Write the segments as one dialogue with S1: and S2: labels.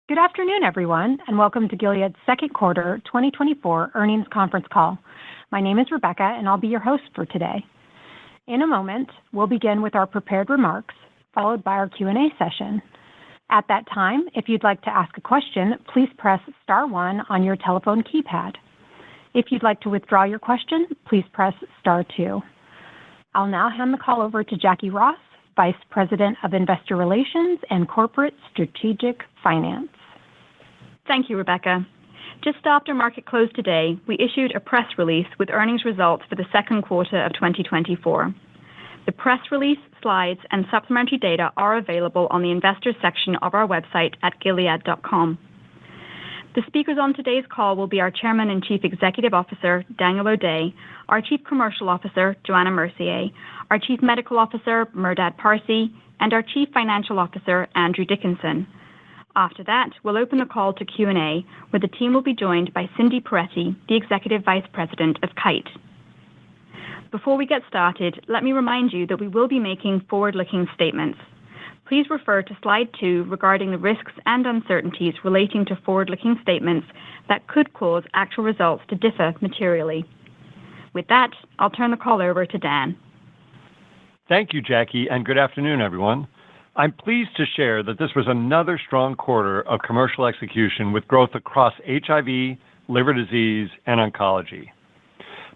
S1: Good afternoon, everyone, and welcome to Gilead's second quarter 2024 earnings conference call. My name is Rebecca, and I'll be your host for today. In a moment, we'll begin with our prepared remarks, followed by our Q&A session. At that time, if you'd like to ask a question, please press star 1 on your telephone keypad. If you'd like to withdraw your question, please press star 2. I'll now hand the call over to Jacquie Ross, Vice President of Investor Relations and Corporate Strategic Finance.
S2: Thank you, Rebecca. Just after market close today, we issued a press release with earnings results for the second quarter of 2024. The press release, slides, and supplementary data are available on the Investors section of our website at gilead.com. The speakers on today's call will be our Chairman and Chief Executive Officer, Daniel O'Day, our Chief Commercial Officer, Johanna Mercier, our Chief Medical Officer, Merdad Parsey, and our Chief Financial Officer, Andrew Dickinson. After that, we'll open the call to Q&A, where the team will be joined by Cindy Peretti, the Executive Vice President of Kite. Before we get started, let me remind you that we will be making forward-looking statements. Please refer to slide 2 regarding the risks and uncertainties relating to forward-looking statements that could cause actual results to differ materially. With that, I'll turn the call over to Dan.
S3: Thank you, Jackie, and good afternoon, everyone. I'm pleased to share that this was another strong quarter of commercial execution with growth across HIV, liver disease, and oncology.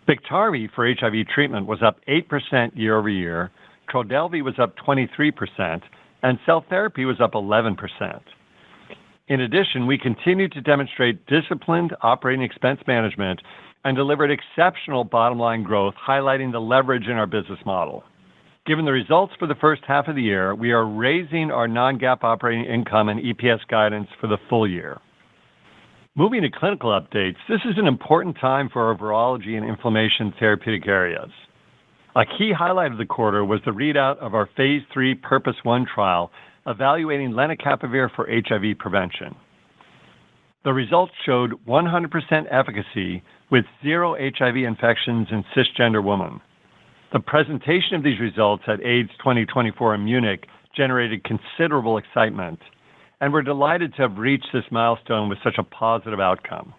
S3: Biktarvy for HIV treatment was up 8% year-over-year, Trodelvy was up 23%, and cell therapy was up 11%. In addition, we continued to demonstrate disciplined operating expense management and delivered exceptional bottom-line growth, highlighting the leverage in our business model. Given the results for the first half of the year, we are raising our non-GAAP operating income and EPS guidance for the full year. Moving to clinical updates, this is an important time for our virology and inflammation therapeutic areas. A key highlight of the quarter was the readout of our Phase 3 Purpose 1 trial evaluating lenacapavir for HIV prevention. The results showed 100% efficacy with 0 HIV infections in cisgender women. The presentation of these results at AIDS 2024 in Munich generated considerable excitement, and we're delighted to have reached this milestone with such a positive outcome.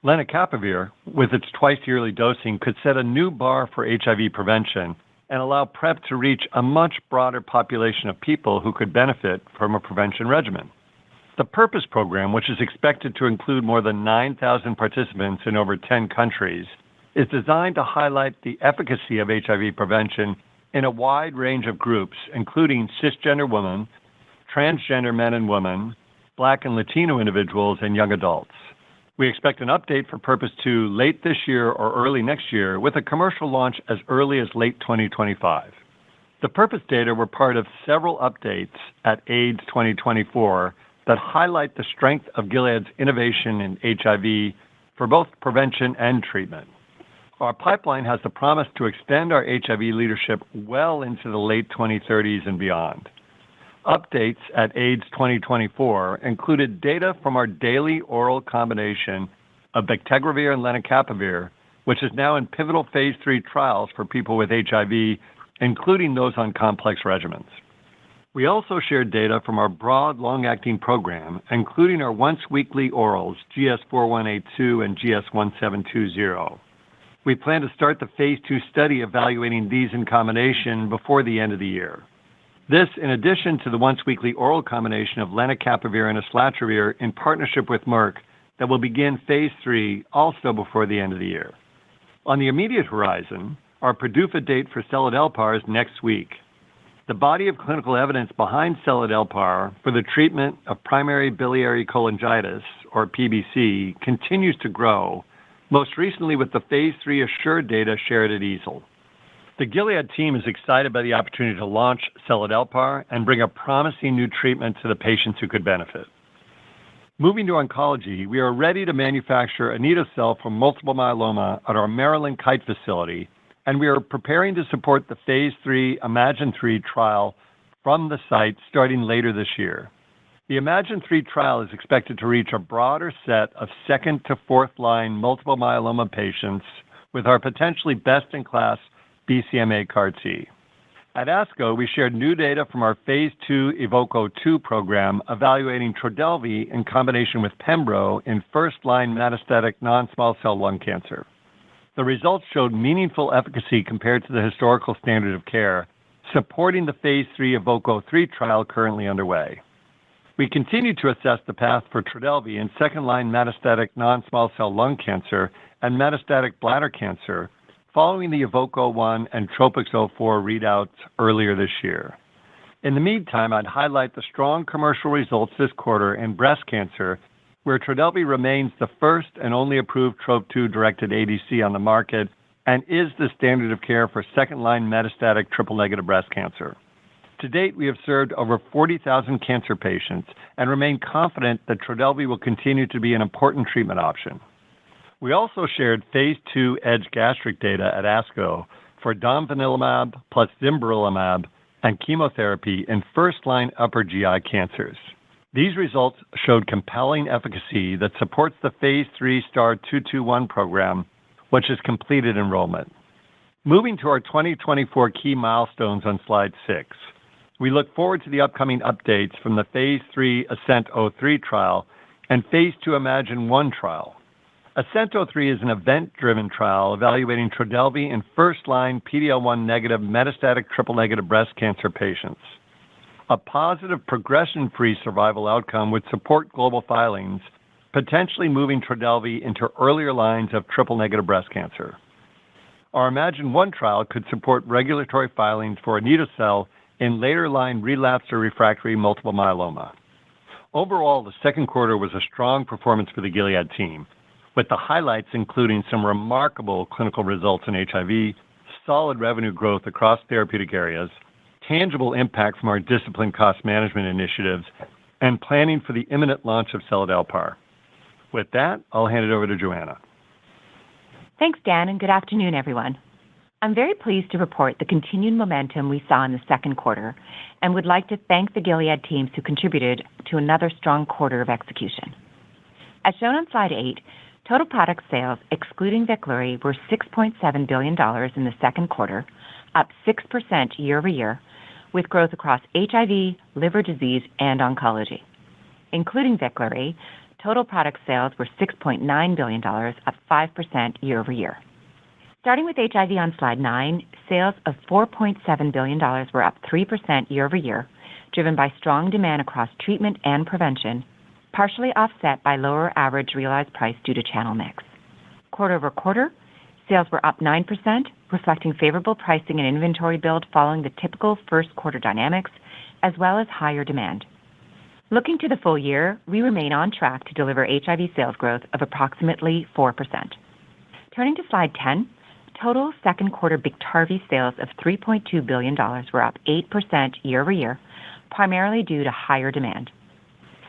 S3: Lenacapavir, with its twice-yearly dosing, could set a new bar for HIV prevention and allow PrEP to reach a much broader population of people who could benefit from a prevention regimen. The Purpose program, which is expected to include more than 9,000 participants in over 10 countries, is designed to highlight the efficacy of HIV prevention in a wide range of groups, including cisgender women, transgender men and women, Black and Latino individuals, and young adults. We expect an update for Purpose 2 late this year or early next year, with a commercial launch as early as late 2025. The Purpose data were part of several updates at AIDS 2024 that highlight the strength of Gilead's innovation in HIV for both prevention and treatment. Our pipeline has the promise to extend our HIV leadership well into the late 2030s and beyond. Updates at AIDS 2024 included data from our daily oral combination of bictegravir and lenacapavir, which is now in pivotal Phase 3 trials for people with HIV, including those on complex regimens. We also shared data from our broad long-acting program, including our once-weekly orals GS4182 and GS1720. We plan to start the Phase 2 study evaluating these in combination before the end of the year. This, in addition to the once-weekly oral combination of lenacapavir and islatravir in partnership with Merck that will begin Phase 3 also before the end of the year. On the immediate horizon, our PDUFA date for seladelpar is next week. The body of clinical evidence behind seladelpar for the treatment of primary biliary cholangitis, or PBC, continues to grow, most recently with the Phase 3 ASSURE data shared at EASL. The Gilead team is excited by the opportunity to launch seladelpar and bring a promising new treatment to the patients who could benefit. Moving to oncology, we are ready to manufacture anito-cel for multiple myeloma at our Maryland Kite facility, and we are preparing to support the Phase 3 IMAGINE-3 trial from the site starting later this year. The IMAGINE-3 trial is expected to reach a broader set of second to fourth line multiple myeloma patients with our potentially best-in-class BCMA CAR-T. At ASCO, we shared new data from our Phase 2 EVOCO-2 program evaluating Trodelvy in combination with Pembro in first-line metastatic non-small cell lung cancer. The results showed meaningful efficacy compared to the historical standard of care, supporting the Phase 3 EVOCO-3 trial currently underway. We continue to assess the path for Trodelvy in second-line metastatic non-small cell lung cancer and metastatic bladder cancer, following the EVOCO-1 and TROPiCS-04 readouts earlier this year. In the meantime, I'd highlight the strong commercial results this quarter in breast cancer, where Trodelvy remains the first and only approved TROP2-directed ADC on the market and is the standard of care for second-line metastatic triple-negative breast cancer. To date, we have served over 40,000 cancer patients and remain confident that Trodelvy will continue to be an important treatment option. We also shared Phase 2 EDGE gastric data at ASCO for domvanalimab plus zimberelimab and chemotherapy in first-line upper GI cancers. These results showed compelling efficacy that supports the Phase 3 STAR-221 program, which has completed enrollment. Moving to our 2024 key milestones on Slide 6, we look forward to the upcoming updates from the Phase 3 ASCENT-03 trial and Phase 2 IMAGINE-1 trial. ASCENT-03 is an event-driven trial evaluating Trodelvy in first-line PD-L1 negative metastatic triple-negative breast cancer patients. A positive progression-free survival outcome would support global filings, potentially moving Trodelvy into earlier lines of triple-negative breast cancer. Our IMAGINE-1 trial could support regulatory filings for anito-cel in later-line relapsed or refractory multiple myeloma. Overall, the second quarter was a strong performance for the Gilead team, with the highlights including some remarkable clinical results in HIV, solid revenue growth across therapeutic areas, tangible impact from our disciplined cost management initiatives, and planning for the imminent launch of seladelpar. With that, I'll hand it over to Joanna.
S4: Thanks, Dan, and good afternoon, everyone. I'm very pleased to report the continued momentum we saw in the second quarter and would like to thank the Gilead teams who contributed to another strong quarter of execution. As shown on Slide 8, total product sales, excluding Veklury, were $6.7 billion in the second quarter, up 6% year-over-year, with growth across HIV, liver disease, and oncology. Including Veklury, total product sales were $6.9 billion, up 5% year-over-year. Starting with HIV on Slide 9, sales of $4.7 billion were up 3% year-over-year, driven by strong demand across treatment and prevention, partially offset by lower average realized price due to channel mix. Quarter-over-quarter, sales were up 9%, reflecting favorable pricing and inventory build following the typical first quarter dynamics, as well as higher demand. Looking to the full year, we remain on track to deliver HIV sales growth of approximately 4%. Turning to Slide 10, total second quarter Biktarvy sales of $3.2 billion were up 8% year-over-year, primarily due to higher demand.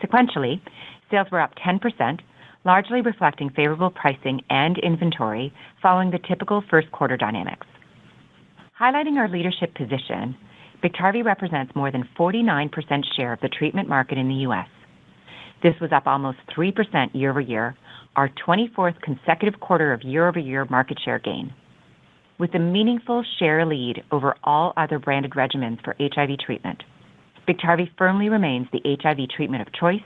S4: Sequentially, sales were up 10%, largely reflecting favorable pricing and inventory following the typical first quarter dynamics. Highlighting our leadership position, Biktarvy represents more than 49% share of the treatment market in the U.S. This was up almost 3% year-over-year, our 24th consecutive quarter of year-over-year market share gain. With a meaningful share lead over all other branded regimens for HIV treatment, Biktarvy firmly remains the HIV treatment of choice,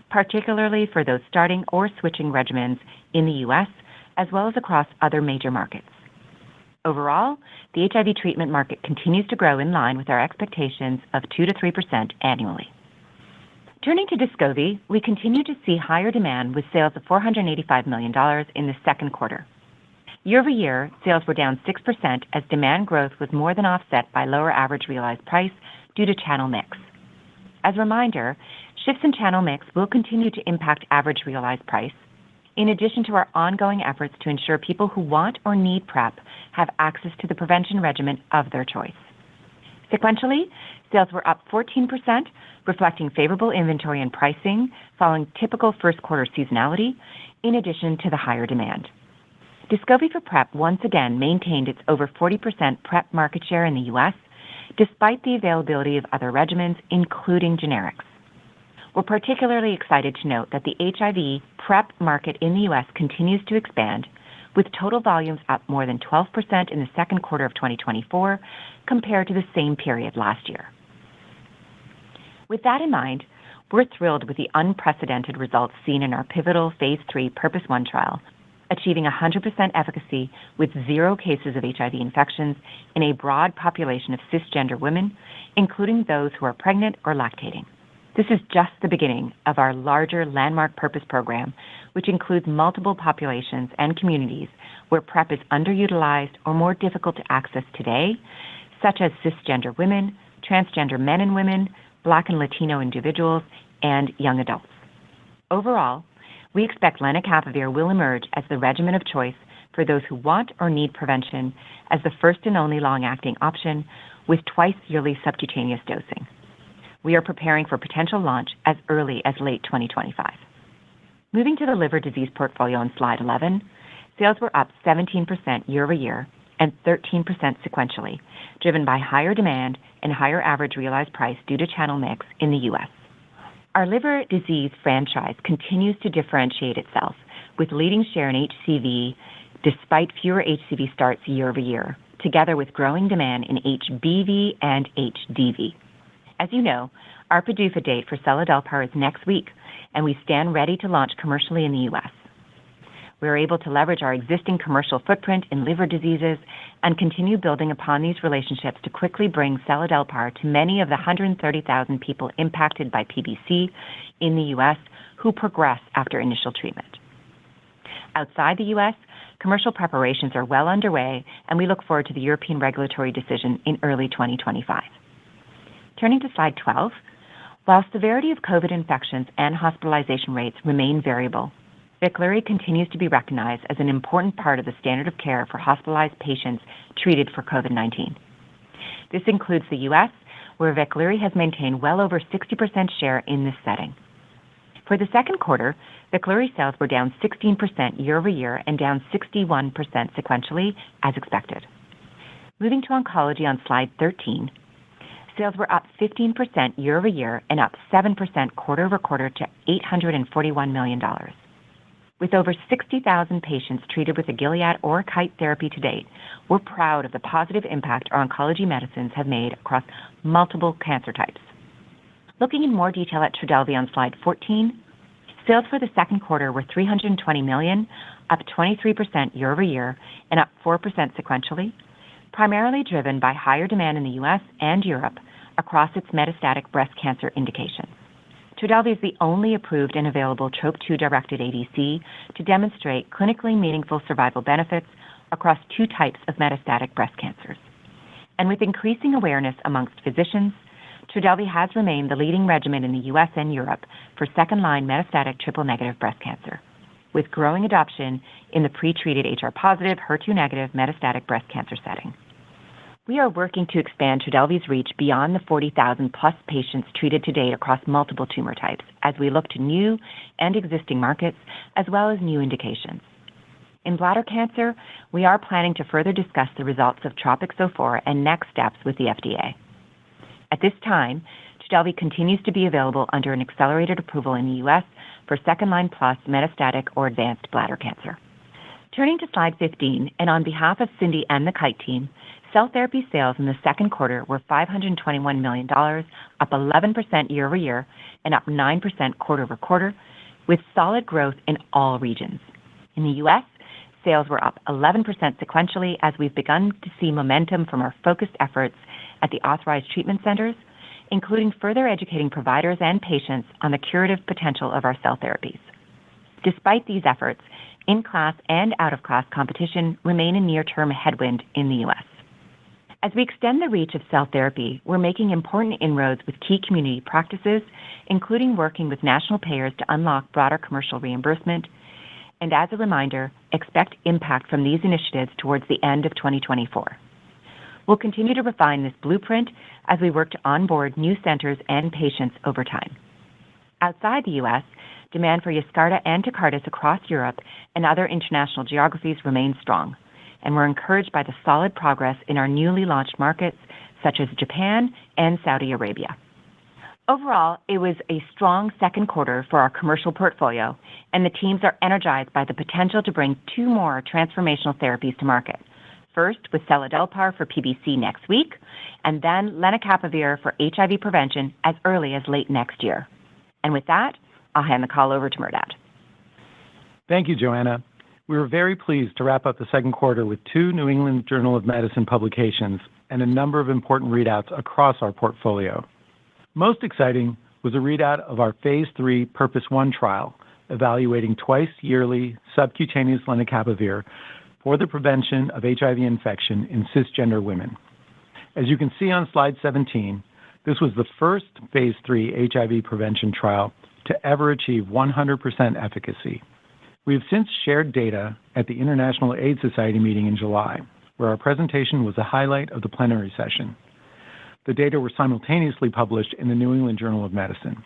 S4: particularly for those starting or switching regimens in the U.S., as well as across other major markets. Overall, the HIV treatment market continues to grow in line with our expectations of 2 to 3% annually. Turning to Descovy, we continue to see higher demand with sales of $485 million in the second quarter. Year-over-year, sales were down 6% as demand growth was more than offset by lower average realized price due to channel mix. As a reminder, shifts in channel mix will continue to impact average realized price, in addition to our ongoing efforts to ensure people who want or need PrEP have access to the prevention regimen of their choice. Sequentially, sales were up 14%, reflecting favorable inventory and pricing following typical first quarter seasonality, in addition to the higher demand. Descovy for PrEP once again maintained its over 40% PrEP market share in the U.S., despite the availability of other regimens, including generics. We're particularly excited to note that the HIV PrEP market in the U.S. continues to expand, with total volumes up more than 12% in the second quarter of 2024 compared to the same period last year. With that in mind, we're thrilled with the unprecedented results seen in our pivotal Phase 3 Purpose 1 trial, achieving 100% efficacy with 0 cases of HIV infections in a broad population of cisgender women, including those who are pregnant or lactating. This is just the beginning of our larger landmark Purpose program, which includes multiple populations and communities where PrEP is underutilized or more difficult to access today, such as cisgender women, transgender men and women, Black and Latino individuals, and young adults. Overall, we expect lenacapavir will emerge as the regimen of choice for those who want or need prevention as the first and only long-acting option with twice-yearly subcutaneous dosing. We are preparing for potential launch as early as late 2025. Moving to the liver disease portfolio on slide 11, sales were up 17% year-over-year and 13% sequentially, driven by higher demand and higher average realized price due to channel mix in the U.S. Our liver disease franchise continues to differentiate itself with leading share in HCV despite fewer HCV starts year-over-year, together with growing demand in HBV and HDV. As you know, our PDUFA date for seladelpar is next week, and we stand ready to launch commercially in the U.S. We are able to leverage our existing commercial footprint in liver diseases and continue building upon these relationships to quickly bring seladelpar to many of the 130,000 people impacted by PBC in the U.S. who progress after initial treatment. Outside the U.S., commercial preparations are well underway, and we look forward to the European regulatory decision in early 2025. Turning to slide 12, while severity of COVID infections and hospitalization rates remain variable, Veklury continues to be recognized as an important part of the standard of care for hospitalized patients treated for COVID-19. This includes the U.S., where Veklury has maintained well over 60% share in this setting. For the second quarter, Veklury sales were down 16% year-over-year and down 61% sequentially, as expected. Moving to oncology on slide 13, sales were up 15% year-over-year and up 7% quarter-over-quarter to $841 million. With over 60,000 patients treated with a Gilead or a Kite therapy to date, we're proud of the positive impact our oncology medicines have made across multiple cancer types. Looking in more detail at Trodelvy on slide 14, sales for the second quarter were $320 million, up 23% year-over-year and up 4% sequentially, primarily driven by higher demand in the U.S. and Europe across its metastatic breast cancer indications. Trodelvy is the only approved and available TROP2-directed ADC to demonstrate clinically meaningful survival benefits across 2 types of metastatic breast cancers. And with increasing awareness amongst physicians, Trodelvy has remained the leading regimen in the U.S. and Europe for second-line metastatic triple-negative breast cancer, with growing adoption in the pretreated HR-positive, HER2-negative metastatic breast cancer setting. We are working to expand Trodelvy's reach beyond the 40,000-plus patients treated to date across multiple tumor types as we look to new and existing markets, as well as new indications. In bladder cancer, we are planning to further discuss the results of TROPiCS-04 and next steps with the FDA. At this time, Trodelvy continues to be available under an accelerated approval in the U.S. for second-line plus metastatic or advanced bladder cancer. Turning to slide 15, and on behalf of Cindy and the Kite team, cell therapy sales in the second quarter were $521 million, up 11% year-over-year and up 9% quarter-over-quarter, with solid growth in all regions. In the U.S., sales were up 11% sequentially as we've begun to see momentum from our focused efforts at the authorized treatment centers, including further educating providers and patients on the curative potential of our cell therapies. Despite these efforts, in-class and out-of-class competition remain a near-term headwind in the U.S. As we extend the reach of cell therapy, we're making important inroads with key community practices, including working with national payers to unlock broader commercial reimbursement. And as a reminder, expect impact from these initiatives towards the end of 2024. We'll continue to refine this blueprint as we work to onboard new centers and patients over time. Outside the U.S., demand for Yescarta and Tecartus across Europe and other international geographies remains strong, and we're encouraged by the solid progress in our newly launched markets, such as Japan and Saudi Arabia. Overall, it was a strong second quarter for our commercial portfolio, and the teams are energized by the potential to bring 2 more transformational therapies to market. First, with seladelpar for PBC next week, and then lenacapavir for HIV prevention as early as late next year. And with that, I'll hand the call over to Merdad.
S5: Thank you, Joanna. We were very pleased to wrap up the second quarter with 2 New England Journal of Medicine publications and a number of important readouts across our portfolio. Most exciting was a readout of our Phase 3 Purpose 1 trial evaluating twice-yearly subcutaneous lenacapavir for the prevention of HIV infection in cisgender women. As you can see on slide 17, this was the first Phase 3 HIV prevention trial to ever achieve 100% efficacy. We have since shared data at the International AIDS Society meeting in July, where our presentation was a highlight of the plenary session. The data were simultaneously published in the New England Journal of Medicine.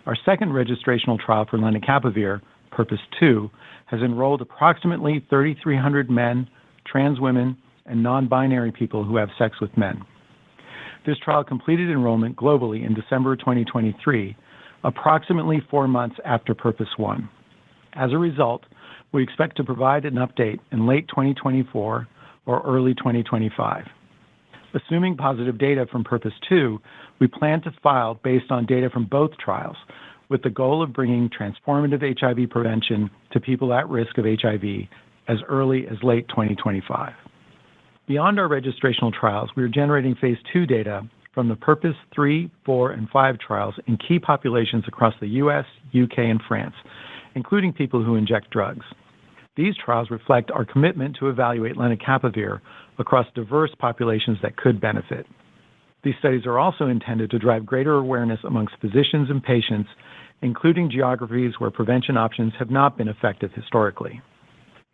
S5: Our second registrational trial for lenacapavir, Purpose 2, has enrolled approximately 3,300 men, trans women, and non-binary people who have sex with men. This trial completed enrollment globally in December 2023, approximately 4 months after Purpose 1. As a result, we expect to provide an update in late 2024 or early 2025. Assuming positive data from Purpose 2, we plan to file based on data from both trials, with the goal of bringing transformative HIV prevention to people at risk of HIV as early as late 2025. Beyond our registrational trials, we are generating Phase 2 data from the Purpose 3, 4, and 5 trials in key populations across the US, UK, and France, including people who inject drugs. These trials reflect our commitment to evaluate lenacapavir across diverse populations that could benefit. These studies are also intended to drive greater awareness amongst physicians and patients, including geographies where prevention options have not been effective historically.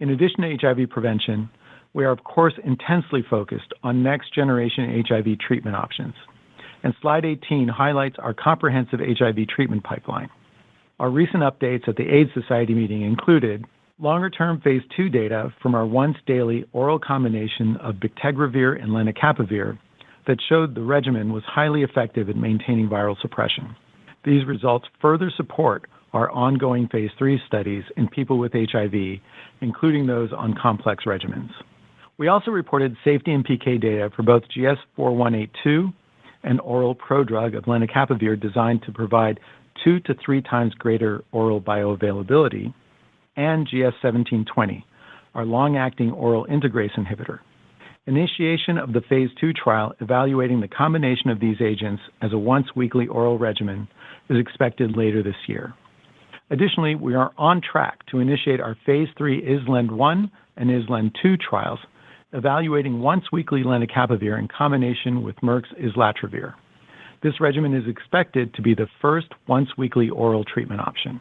S5: In addition to HIV prevention, we are, of course, intensely focused on next-generation HIV treatment options. And Slide 18 highlights our comprehensive HIV treatment pipeline. Our recent updates at the AIDS Society meeting included longer-term Phase 2 data from our once-daily oral combination of bictegravir and lenacapavir that showed the regimen was highly effective at maintaining viral suppression. These results further support our ongoing Phase 3 studies in people with HIV, including those on complex regimens. We also reported safety and PK data for both GS4182, an oral prodrug of lenacapavir designed to provide 2 to 3 times greater oral bioavailability, and GS1720, our long-acting oral integrase inhibitor. Initiation of the Phase 2 trial evaluating the combination of these agents as a once-weekly oral regimen is expected later this year. Additionally, we are on track to initiate our Phase 3 ISLEND-1 and ISLEND-2 trials, evaluating once-weekly lenacapavir in combination with Merck's islatravir. This regimen is expected to be the first once-weekly oral treatment option.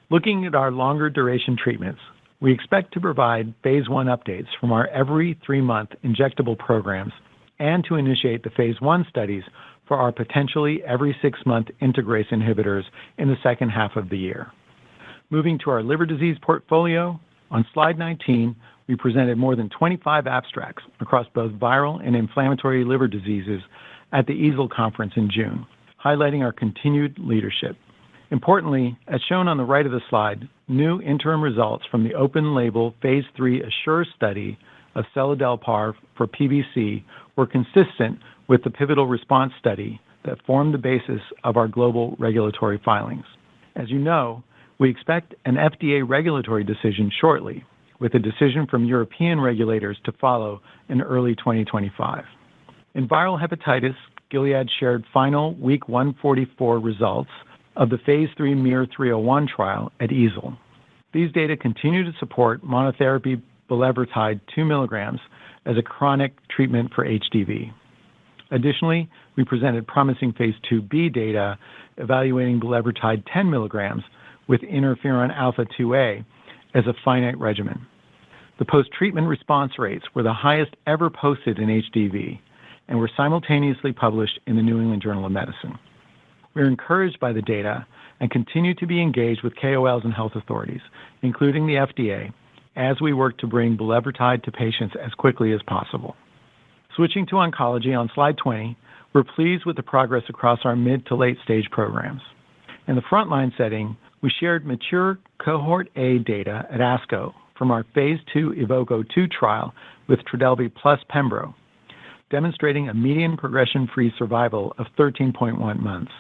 S5: Looking at our longer duration treatments, we expect to provide Phase 1 updates from our every 3-month injectable programs and to initiate the Phase 1 studies for our potentially every 6-month integrase inhibitors in the second half of the year. Moving to our liver disease portfolio, on Slide 19, we presented more than 25 abstracts across both viral and inflammatory liver diseases at the EASL conference in June, highlighting our continued leadership. Importantly, as shown on the right of the slide, new interim results from the open-label Phase 3 ASSURE study of seladelpar for PBC were consistent with the pivotal response study that formed the basis of our global regulatory filings. As you know, we expect an FDA regulatory decision shortly, with a decision from European regulators to follow in early 2025. In viral hepatitis, Gilead shared final week 144 results of the Phase 3 MIR-301 trial at EASL. These data continue to support monotherapy bulevirtide 2 milligrams as a chronic treatment for HDV. Additionally, we presented promising Phase 2b data evaluating bulevirtide 10 milligrams with interferon alpha-2a as a finite regimen. The post-treatment response rates were the highest ever posted in HDV and were simultaneously published in the New England Journal of Medicine. We are encouraged by the data and continue to be engaged with KOLs and health authorities, including the FDA, as we work to bring bulevirtide to patients as quickly as possible. Switching to oncology on Slide 20, We're pleased with the progress across our mid to late stage programs. In the frontline setting, we shared mature Cohort A data at ASCO from our Phase 2 EVOCO-2 trial with Trodelvy plus Pembro, demonstrating a median progression-free survival of 13.1 months.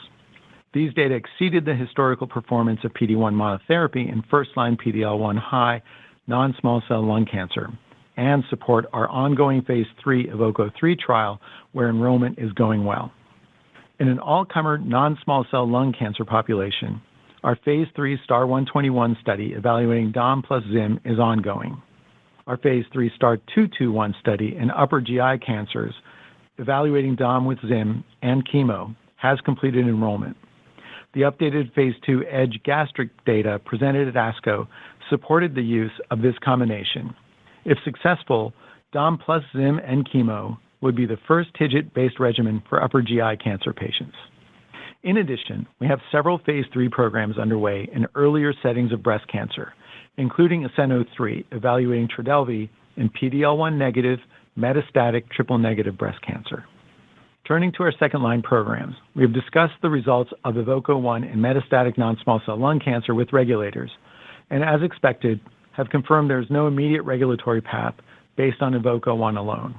S5: These data exceeded the historical performance of PD-1 monotherapy in first-line PD-L1 high non-small cell lung cancer and support our ongoing Phase 3 EVOCO-3 trial, where enrollment is going well. In an all-comer non-small cell lung cancer population, our Phase 3 STAR-121 study evaluating Dom plus Zim is ongoing. Our Phase 3 STAR-221 study in upper GI cancers evaluating Dom with Zim and chemo has completed enrollment. The updated Phase 2 EDGE gastric data presented at ASCO supported the use of this combination. If successful, Dom plus Zim and chemo would be the first TIGIT-based regimen for upper GI cancer patients. In addition, we have several Phase 3 programs underway in earlier settings of breast cancer, including ASCENT-03, evaluating Trodelvy in PD-L1 negative metastatic triple-negative breast cancer. Turning to our second-line programs, we have discussed the results of EVOCO-1 in metastatic non-small cell lung cancer with regulators, and as expected, have confirmed there is no immediate regulatory path based on EVOCO-1 alone.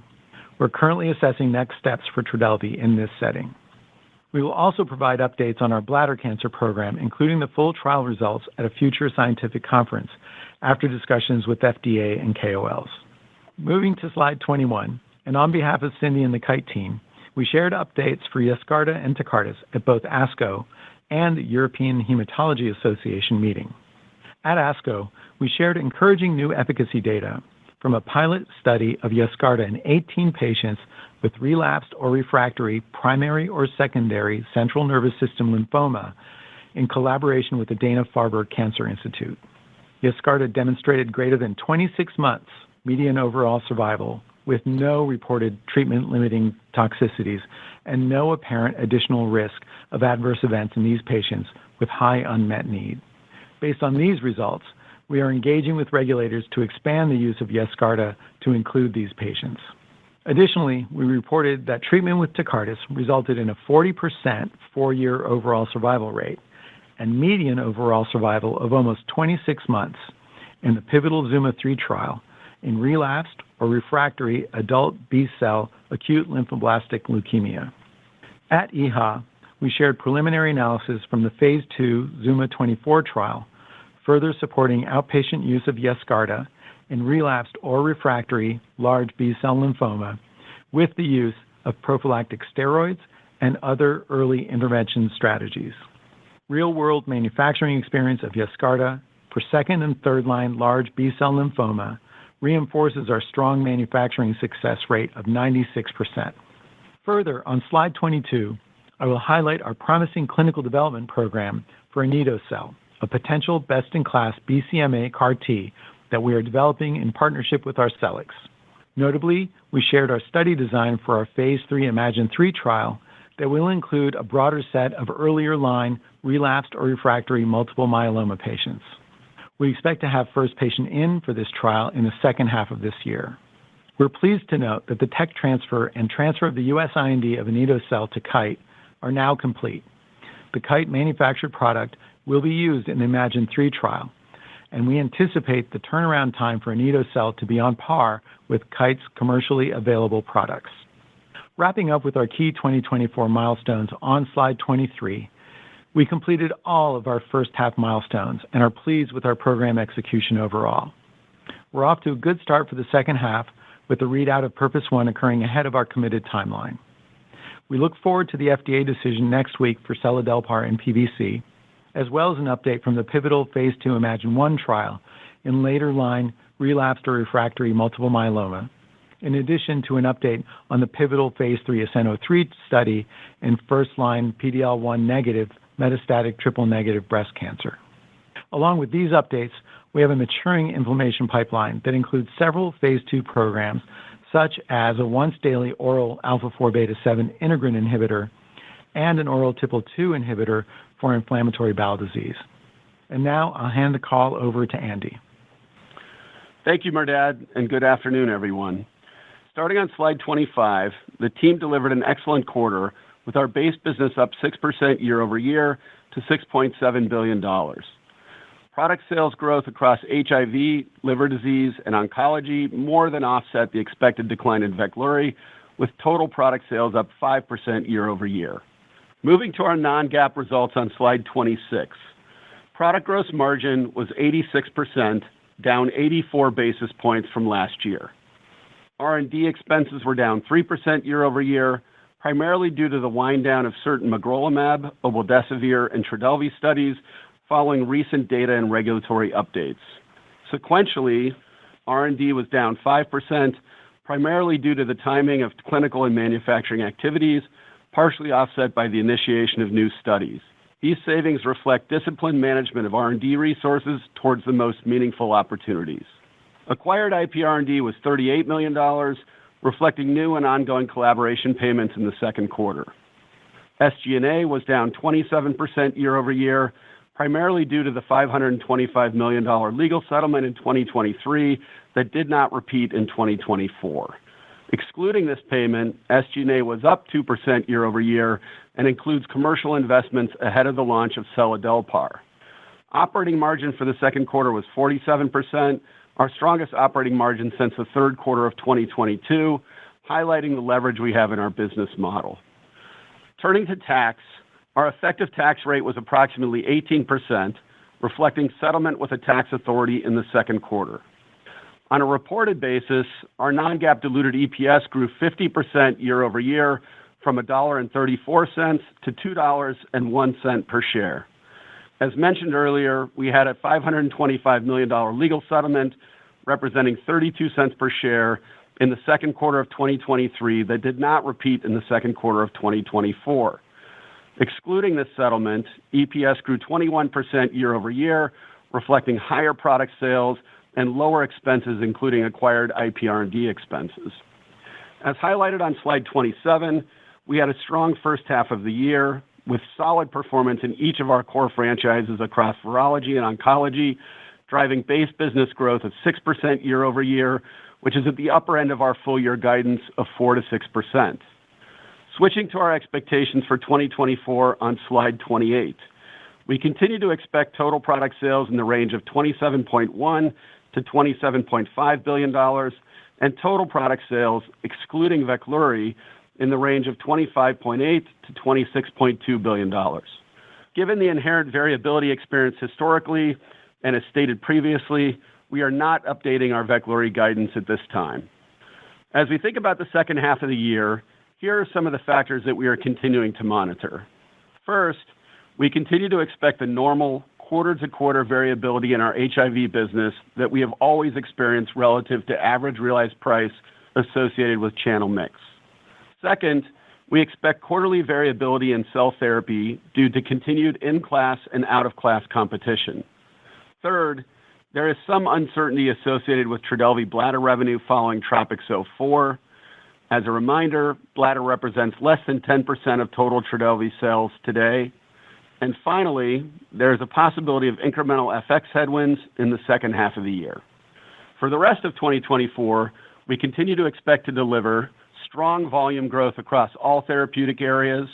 S5: We're currently assessing next steps for Trodelvy in this setting. We will also provide updates on our bladder cancer program, including the full trial results at a future scientific conference after discussions with FDA and KOLs. Moving to slide 21, and on behalf of Cindy and the Kite team, we shared updates for Yescarta and Tecartus at both ASCO and the European Hematology Association meeting. At ASCO, we shared encouraging new efficacy data from a pilot study of Yescarta in 18 patients with relapsed or refractory primary or secondary central nervous system lymphoma in collaboration with the Dana-Farber Cancer Institute. Yescarta demonstrated greater than 26 months median overall survival with no reported treatment-limiting toxicities and no apparent additional risk of adverse events in these patients with high unmet need. Based on these results, we are engaging with regulators to expand the use of Yescarta to include these patients. Additionally, we reported that treatment with Tecartus resulted in a 40% four-year overall survival rate and median overall survival of almost 26 months in the pivotal ZUMA-3 trial in relapsed or refractory adult B-cell acute lymphoblastic leukemia. At EHA, we shared preliminary analysis from the Phase 2 ZUMA-24 trial, further supporting outpatient use of Yescarta in relapsed or refractory large B-cell lymphoma with the use of prophylactic steroids and other early intervention strategies. Real-world manufacturing experience of Yescarta for second and third-line large B-cell lymphoma reinforces our strong manufacturing success rate of 96%. Further, on slide 22, I will highlight our promising clinical development program for anito-cel, a potential best-in-class BCMA CAR-T that we are developing in partnership with Arcellx. Notably, we shared our study design for our Phase 3 IMAGINE-3 trial that will include a broader set of earlier line relapsed or refractory multiple myeloma patients. We expect to have first patient in for this trial in the second half of this year. We're pleased to note that the tech transfer and transfer of the U.S. IND of anito-cel to Kite are now complete. The Kite manufactured product will be used in the IMAGINE-3 trial, and we anticipate the turnaround time for anito-cel to be on par with Kite's commercially available products. Wrapping up with our key 2024 milestones on slide 23, we completed all of our first half milestones and are pleased with our program execution overall. We're off to a good start for the second half with the readout of Purpose 1 occurring ahead of our committed timeline. We look forward to the FDA decision next week for seladelpar in PBC, as well as an update from the pivotal Phase 2 IMAGINE-1 trial in later-line relapsed or refractory multiple myeloma, in addition to an update on the pivotal Phase 3 ASCENT-03 study in first-line PD-L1 negative metastatic triple-negative breast cancer. Along with these updates, we have a maturing inflammation pipeline that includes several Phase 2 programs, such as a once-daily oral alpha-4 beta-7 integrin inhibitor and an oral TYK2 inhibitor for inflammatory bowel disease. And now I'll hand the call over to Andy.
S6: Thank you, Merdad, and good afternoon, everyone. Starting on slide 25, the team delivered an excellent quarter with our base business up 6% year-over-year to $6.7 billion. Product sales growth across HIV, liver disease, and oncology more than offset the expected decline in Veklury, with total product sales up 5% year-over-year. Moving to our non-GAAP results on slide 26. Product gross margin was 86%, down 84 basis points from last year. R&D expenses were down 3% year-over-year, primarily due to the wind down of certain magrolimab, obeldesivir, and Trodelvy studies following recent data and regulatory updates. Sequentially, R&D was down 5%, primarily due to the timing of clinical and manufacturing activities, partially offset by the initiation of new studies. These savings reflect disciplined management of R&D resources towards the most meaningful opportunities. Acquired IP R&D was $38 million, reflecting new and ongoing collaboration payments in the second quarter. SG&A was down 27% year-over-year, primarily due to the $525 million legal settlement in 2023 that did not repeat in 2024. Excluding this payment, SG&A was up 2% year-over-year and includes commercial investments ahead of the launch of seladelpar. Operating margin for the second quarter was 47%, our strongest operating margin since the third quarter of 2022, highlighting the leverage we have in our business model. Turning to tax, our effective tax rate was approximately 18%, reflecting settlement with a tax authority in the second quarter. On a reported basis, our non-GAAP diluted EPS grew 50% year-over-year from $1.34 to $2.01 per share. As mentioned earlier, we had a $525 million legal settlement representing 32 cents per share in the second quarter of 2023 that did not repeat in the second quarter of 2024. Excluding this settlement, EPS grew 21% year-over-year, reflecting higher product sales and lower expenses, including acquired IP R&D expenses. As highlighted on slide 27, we had a strong first half of the year with solid performance in each of our core franchises across virology and oncology, driving base business growth of 6% year-over-year, which is at the upper end of our full-year guidance of 4-6%. Switching to our expectations for 2024 on slide 28. We continue to expect total product sales in the range of $27.1 to $27.5 billion and total product sales, excluding Veklury, in the range of $25.8 to $26.2 billion. Given the inherent variability experienced historically and as stated previously, we are not updating our Veklury guidance at this time. As we think about the second half of the year, here are some of the factors that we are continuing to monitor. First, we continue to expect the normal quarter-to-quarter variability in our HIV business that we have always experienced relative to average realized price associated with channel mix. Second, we expect quarterly variability in cell therapy due to continued in-class and out-of-class competition. Third, there is some uncertainty associated with Trodelvy bladder revenue following TROPiCS-04. As a reminder, bladder represents less than 10% of total Trodelvy sales today. And finally, there is a possibility of incremental FX headwinds in the second half of the year. For the rest of 2024, we continue to expect to deliver strong volume growth across all therapeutic areas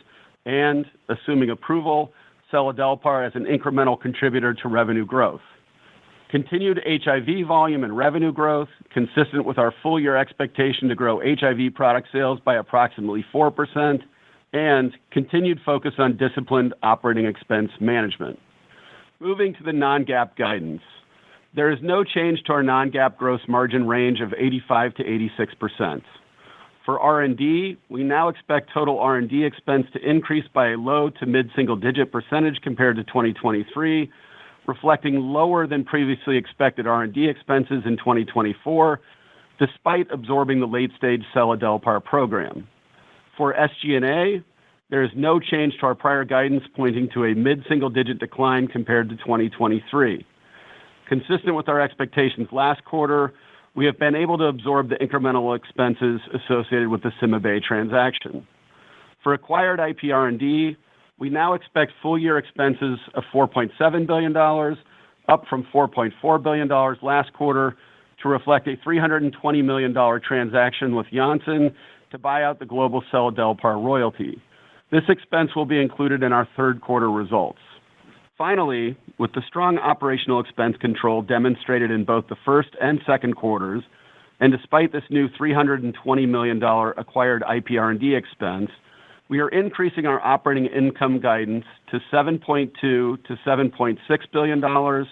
S6: and, assuming approval, seladelpar as an incremental contributor to revenue growth. Continued HIV volume and revenue growth, consistent with our full-year expectation to grow HIV product sales by approximately 4%, and continued focus on disciplined operating expense management. Moving to the non-GAAP guidance. There is no change to our non-GAAP gross margin range of 85 to 86%. For R&D, we now expect total R&D expense to increase by a low to mid-single-digit percentage compared to 2023, reflecting lower than previously expected R&D expenses in 2024, despite absorbing the late-stage seladelpar program. For SG&A, there is no change to our prior guidance pointing to a mid-single-digit decline compared to 2023. Consistent with our expectations last quarter, we have been able to absorb the incremental expenses associated with the CymaBay transaction. For acquired IP R&D, we now expect full-year expenses of $4.7 billion, up from $4.4 billion last quarter, to reflect a $320 million transaction with Janssen to buy out the global seladelpar royalty. This expense will be included in our third quarter results. Finally, with the strong operational expense control demonstrated in both the first and second quarters, and despite this new $320 million acquired IPR&D expense, we are increasing our operating income guidance to $7.2 to $7.6 billion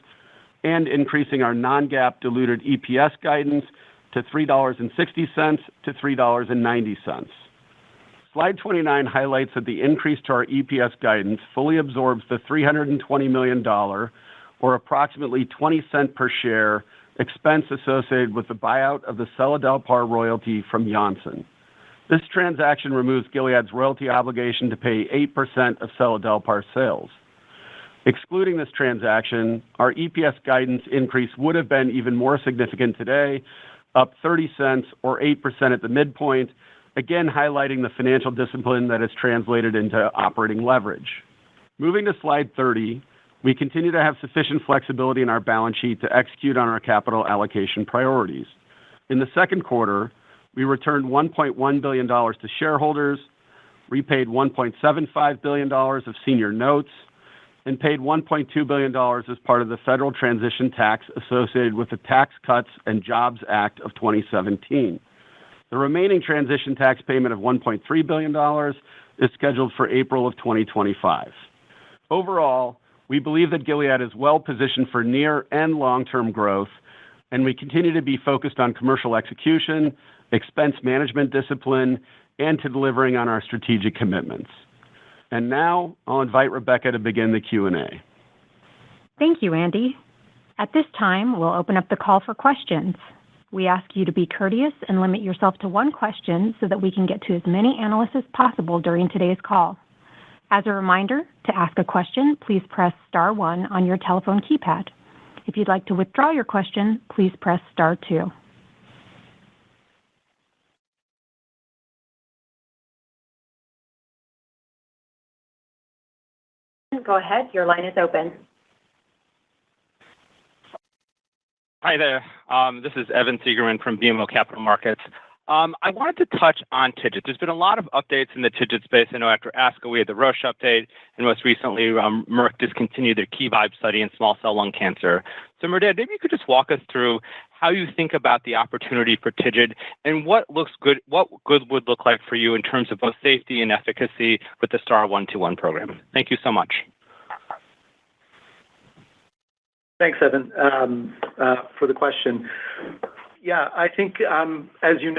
S6: and increasing our non-GAAP diluted EPS guidance to $3.60 to $3.90. Slide 29 highlights that the increase to our EPS guidance fully absorbs the $320 million, or approximately 20 cents per share, expense associated with the buyout of the seladelpar royalty from Janssen. This transaction removes Gilead's royalty obligation to pay 8% of seladelpar sales. Excluding this transaction, our EPS guidance increase would have been even more significant today, up 30 cents or 8% at the midpoint, again highlighting the financial discipline that is translated into operating leverage. Moving to slide 30, we continue to have sufficient flexibility in our balance sheet to execute on our capital allocation priorities. In the second quarter, we returned $1.1 billion to shareholders, repaid $1.75 billion of senior notes, and paid $1.2 billion as part of the federal transition tax associated with the Tax Cuts and Jobs Act of 2017. The remaining transition tax payment of $1.3 billion is scheduled for April of 2025. Overall, we believe that Gilead is well positioned for near and long-term growth, and we continue to be focused on commercial execution, expense management discipline, and to delivering on our strategic commitments. And now I'll invite Rebecca to begin the Q&A.
S1: Thank you, Andy. At this time, we'll open up the call for questions. We ask you to be courteous and limit yourself to one question so that we can get to as many analysts as possible during today's call. As a reminder, to ask a question, please press star 1 on your telephone keypad. If you'd like to withdraw your question, please press star 2. Go ahead, your line is open.
S7: Hi there. This is Evan Seigerman from BMO Capital Markets. I wanted to touch on TIGIT. There's been a lot of updates in the TIGIT space. I know after ASCO we had the Roche update, and most recently Merck discontinued their KeyVibe study in small cell lung cancer. So Merdad, maybe you could just walk us through how you think about the opportunity for TIGIT and what good would look like for you in terms of both safety and efficacy with the STAR 121 program. Thank you so much.
S5: Thanks, Evan, for the question. Yeah, I think as you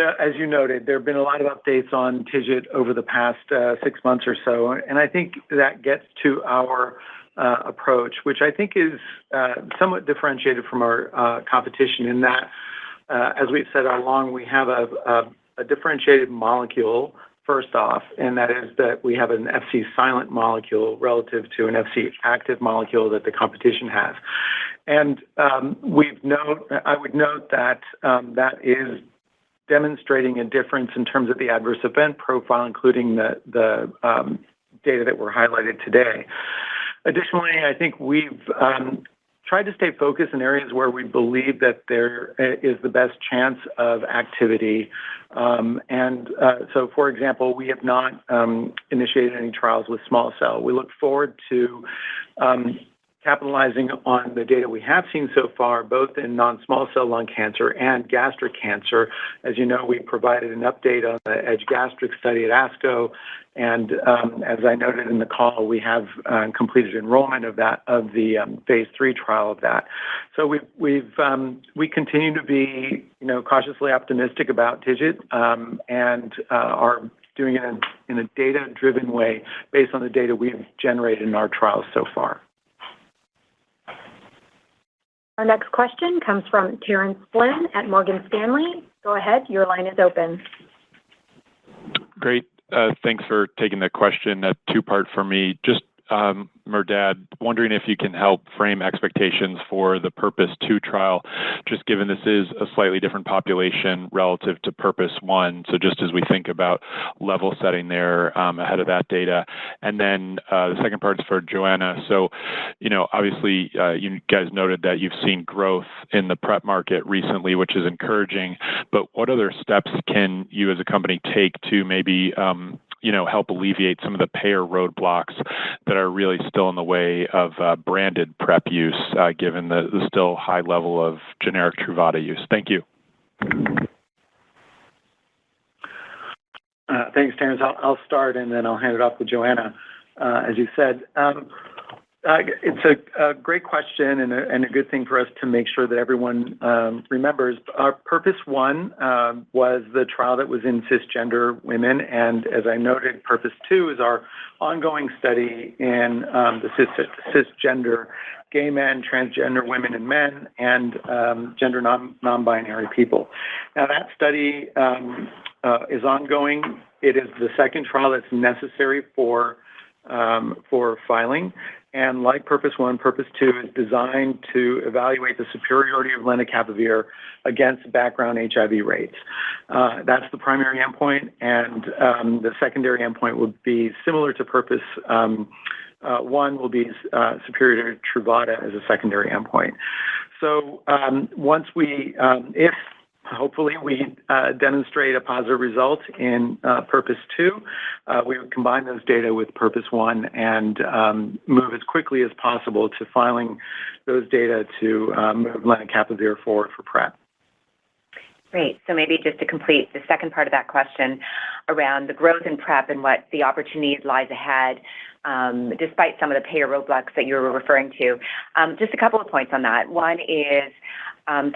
S5: noted, there have been a lot of updates on TIGIT over the past 6 months or so, and I think that gets to our approach, which I think is somewhat differentiated from our competition in that, as we've said all along, we have a differentiated molecule. First off, and that is that we have an Fc silent molecule relative to an Fc active molecule that the competition has. And I would note that that is demonstrating a difference in terms of the adverse event profile, including the data that were highlighted today. Additionally, I think we've tried to stay focused in areas where we believe that there is the best chance of activity. So, for example, we have not initiated any trials with small cell. We look forward to capitalizing on the data we have seen so far, both in non-small cell lung cancer and gastric cancer. As you know, we provided an update on the EDGE gastric study at ASCO, and as I noted in the call, we have completed enrollment of the phase 3 trial of that. So we continue to be cautiously optimistic about TIGIT and are doing it in a data-driven way based on the data we've generated in our trials so far.
S1: Our next question comes from Terence Flynn at Morgan Stanley. Go ahead, your line is open.
S8: Great. Thanks for taking the question. A two-part for me. Just Merdad, wondering if you can help frame expectations for the Purpose 2 trial, just given this is a slightly different population relative to Purpose 1. So just as we think about level setting there ahead of that data. And then the second part is for Joanna. So, obviously you guys noted that you've seen growth in the PrEP market recently, which is encouraging, but what other steps can you as a company take to maybe help alleviate some of the payer roadblocks that are really still in the way of branded PrEP use, given the still high level of generic Truvada use? Thank you.
S5: Thanks, Terence. I'll start, and then I'll hand it off to Joanna. As you said, it's a great question and a good thing for us to make sure that everyone remembers. Our Purpose 1 was the trial that was in cisgender women, and as I noted, Purpose 2 is our ongoing study in the cisgender gay men, transgender women and men, and gender non-binary people. Now, that study is ongoing. It is the second trial that's necessary for filing. And like Purpose 1, Purpose 2 is designed to evaluate the superiority of lenacapavir against background HIV rates. That's the primary endpoint, and the secondary endpoint would be similar to Purpose 1, will be superior to Truvada as a secondary endpoint. So once we, if hopefully we demonstrate a positive result in Purpose 2, we would combine those data with Purpose 1 and move as quickly as possible to filing those data to move lenacapavir forward for PrEP.
S4: Great. So maybe just to complete the second part of that question around the growth in PrEP and what the opportunities lies ahead, despite some of the payer roadblocks that you were referring to. Just a couple of points on that. One is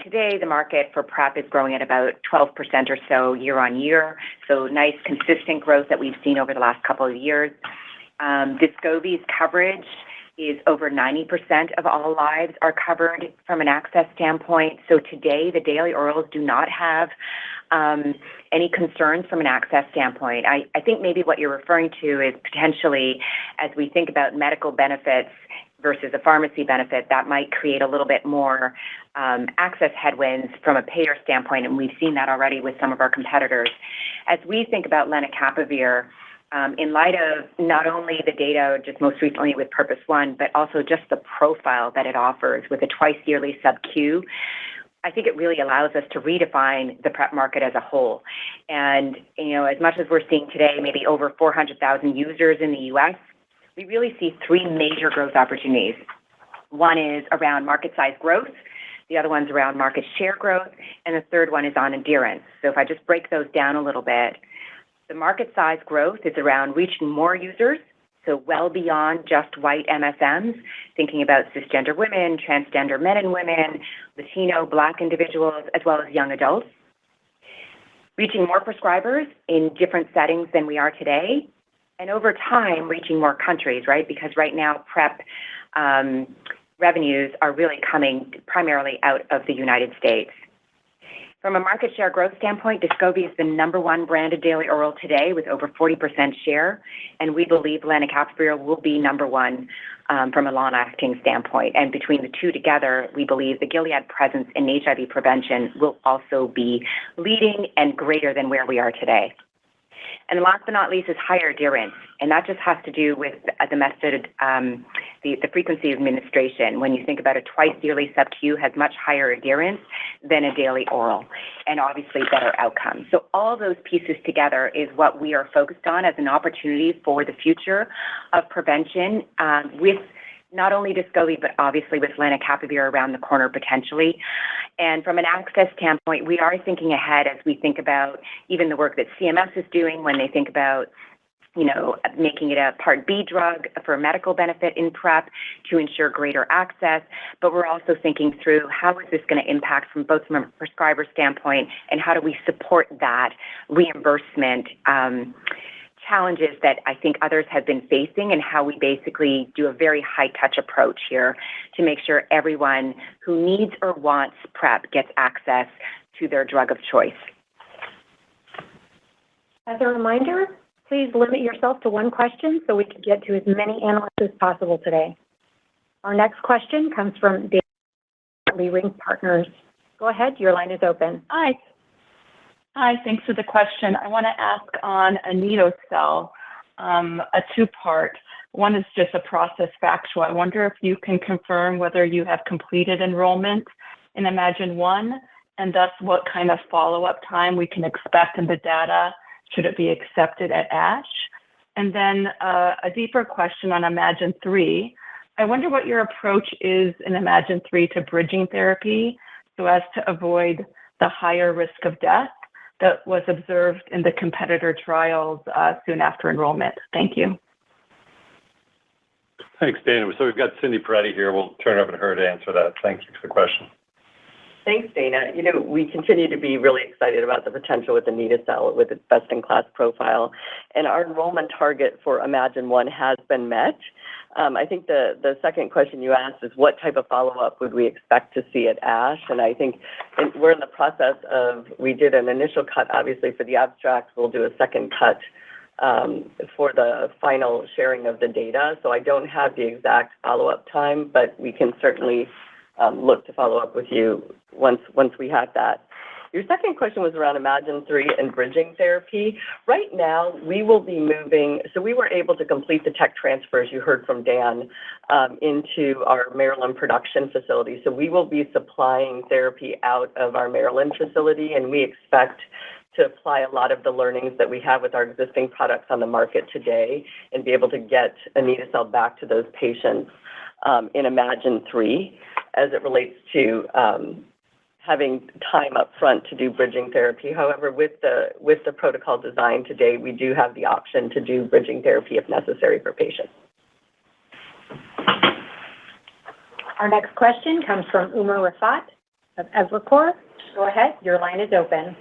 S4: today the market for PrEP is growing at about 12% or so year on year, so nice consistent growth that we've seen over the last couple of years. Descovy's coverage is over 90% of all lives are covered from an access standpoint. So today, the daily orals do not have any concerns from an access standpoint. I think maybe what you're referring to is potentially, as we think about medical benefits versus a pharmacy benefit, that might create a little bit more access headwinds from a payer standpoint, and we've seen that already with some of our competitors. As we think about lenacapavir, in light of not only the data just most recently with Purpose 1, but also just the profile that it offers with a twice-yearly sub-Q, I think it really allows us to redefine the PrEP market as a whole. And, as much as we're seeing today maybe over 400,000 users in the U.S., we really see three major growth opportunities. One is around market size growth, the other one's around market share growth, and the third one is on adherence. So if I just break those down a little bit, the market size growth is around reaching more users, so well beyond just white MSMs, thinking about cisgender women, transgender men and women, Latino, Black individuals, as well as young adults. Reaching more prescribers in different settings than we are today, and over time, reaching more countries, right? Because right now, PrEP revenues are really coming primarily out of the United States. From a market share growth standpoint, Descovy is the number one branded daily oral today with over 40% share, and we believe lenacapavir will be number one from a long-acting standpoint. And between the two together, we believe the Gilead presence in HIV prevention will also be leading and greater than where we are today. And last but not least is higher adherence, and that just has to do with the method, the frequency of administration. When you think about a twice-yearly sub-Q has much higher adherence than a daily oral, and obviously better outcomes. So all those pieces together is what we are focused on as an opportunity for the future of prevention with not only Descovy, but obviously with lenacapavir around the corner potentially. And from an access standpoint, we are thinking ahead as we think about even the work that CMS is doing when they think about, making it a Part B drug for a medical benefit in PrEP to ensure greater access. But we're also thinking through how is this going to impact from both from a prescriber standpoint and how do we support that reimbursement challenges that I think others have been facing, and how we basically do a very high-touch approach here to make sure everyone who needs or wants PrEP gets access to their drug of choice.
S1: As a reminder, please limit yourself to one question so we can get to as many analysts as possible today. Our next question comes from David at Leerink Partners. Go ahead, your line is open.
S9: Hi, thanks for the question. I want to ask on anito-cel, a two-part. One is just a process factual. I wonder if you can confirm whether you have completed enrollment in Imagine-1, and thus what kind of follow-up time we can expect in the data should it be accepted at ASH. And then a deeper question on Imagine-3. I wonder what your approach is in Imagine-3 to bridging therapy so as to avoid the higher risk of death that was observed in the competitor trials soon after enrollment. Thank you.
S3: Thanks, Dana. So we've got Cindy Peretti here. We'll turn it over to her to answer that. Thank you for the question.
S10: Thanks, Dana. We continue to be really excited about the potential with anito-cel with its best-in-class profile. And our enrollment target for Imagine-1 has been met. I think the second question you asked is what type of follow-up would we expect to see at ASH? And I think we're in the process of, we did an initial cut, obviously, for the abstract. We'll do a second cut for the final sharing of the data. So I don't have the exact follow-up time, but we can certainly look to follow up with you once we have that. Your second question was around Imagine-3 and bridging therapy. Right now, we will be moving, so we were able to complete the tech transfer, as you heard from Dan, into our Maryland production facility. So we will be supplying therapy out of our Maryland facility, and we expect to apply a lot of the learnings that we have with our existing products on the market today and be able to get anito-cel back to those patients in Imagine-3 as it relates to having time up front to do bridging therapy. However, with the protocol design today, we do have the option to do bridging therapy if necessary for patients.
S1: Our next question comes from Umer Raffat of Evercore. Go ahead, your line is open.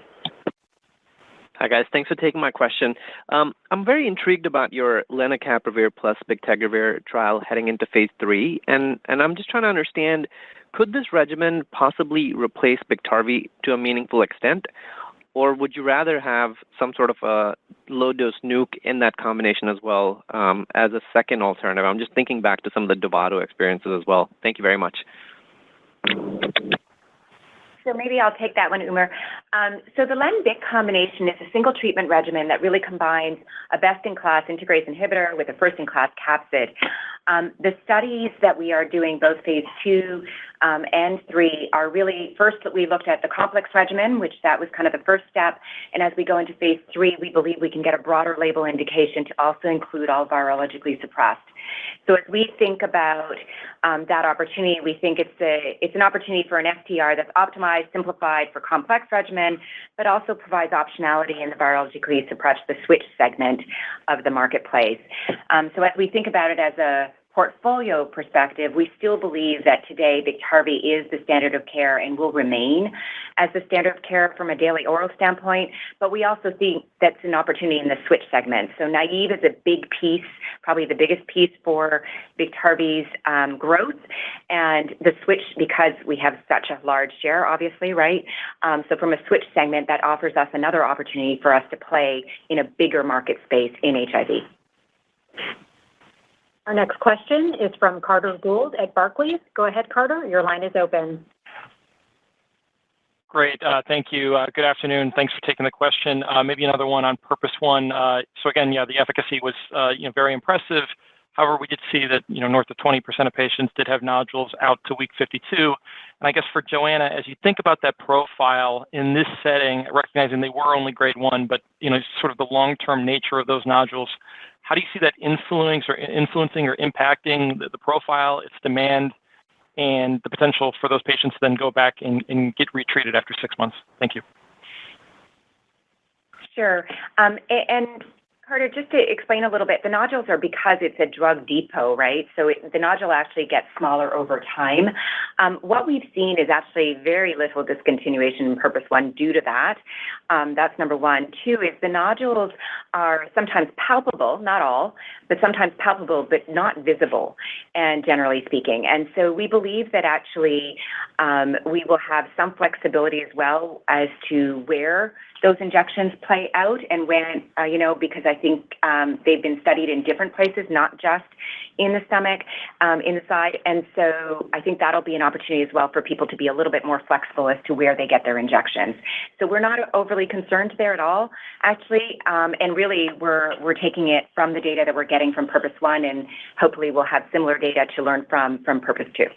S11: Hi, guys. Thanks for taking my question. I'm very intrigued about your lenacapavir plus bictegravir trial heading into phase 3, and I'm just trying to understand, could this regimen possibly replace Biktarvy to a meaningful extent, or would you rather have some sort of a low-dose nuke in that combination as well as a second alternative? I'm just thinking back to some of the Dovato experiences as well. Thank you very much.
S4: So maybe I'll take that one, Umer. So the Len-Bic combination is a single treatment regimen that really combines a best-in-class integrase inhibitor with a first-in-class capsid. The studies that we are doing, both phase 2 and 3, are really, first we looked at the complex regimen, which that was kind of the first step. And as we go into phase 3, we believe we can get a broader label indication to also include all virologically suppressed. So as we think about that opportunity, we think it's an opportunity for an FTR that's optimized, simplified for complex regimen, but also provides optionality in the virologically suppressed, the switch segment of the marketplace. So as we think about it as a portfolio perspective, we still believe that today Biktarvy is the standard of care and will remain as the standard of care from a daily oral standpoint, but we also think that's an opportunity in the switch segment. So naive is a big piece, probably the biggest piece for Biktarvy's growth, and the switch, because we have such a large share, obviously, right? So from a switch segment, that offers us another opportunity for us to play in a bigger market space in HIV.
S1: Our next question is from Carter Gould at Barclays. Go ahead, Carter. Your line is open.
S12: Great. Thank you. Good afternoon. Thanks for taking the question. Maybe another one on Purpose One. So again, the efficacy was very impressive. However, we did see that north of 20% of patients did have nodules out to week 52. And I guess for Joanna, as you think about that profile in this setting, recognizing they were only grade 1, but sort of the long-term nature of those nodules, how do you see that influencing or impacting the profile, its demand, and the potential for those patients to then go back and get retreated after 6 months? Thank you.
S4: Sure. And Carter, just to explain a little bit, the nodules are because it's a drug depot, right? So the nodule actually gets smaller over time. What we've seen is actually very little discontinuation in Purpose One due to that. That's number one. Two is the nodules are sometimes palpable, not all, but sometimes palpable, but not visible, and generally speaking. And so we believe that actually we will have some flexibility as well as to where those injections play out and when, because I think they've been studied in different places, not just in the stomach, in the side. And so I think that'll be an opportunity as well for people to be a little bit more flexible as to where they get their injections. So we're not overly concerned there at all, actually. And really, we're taking it from the data that we're getting from Purpose One, and hopefully we'll have similar data to learn from Purpose Two.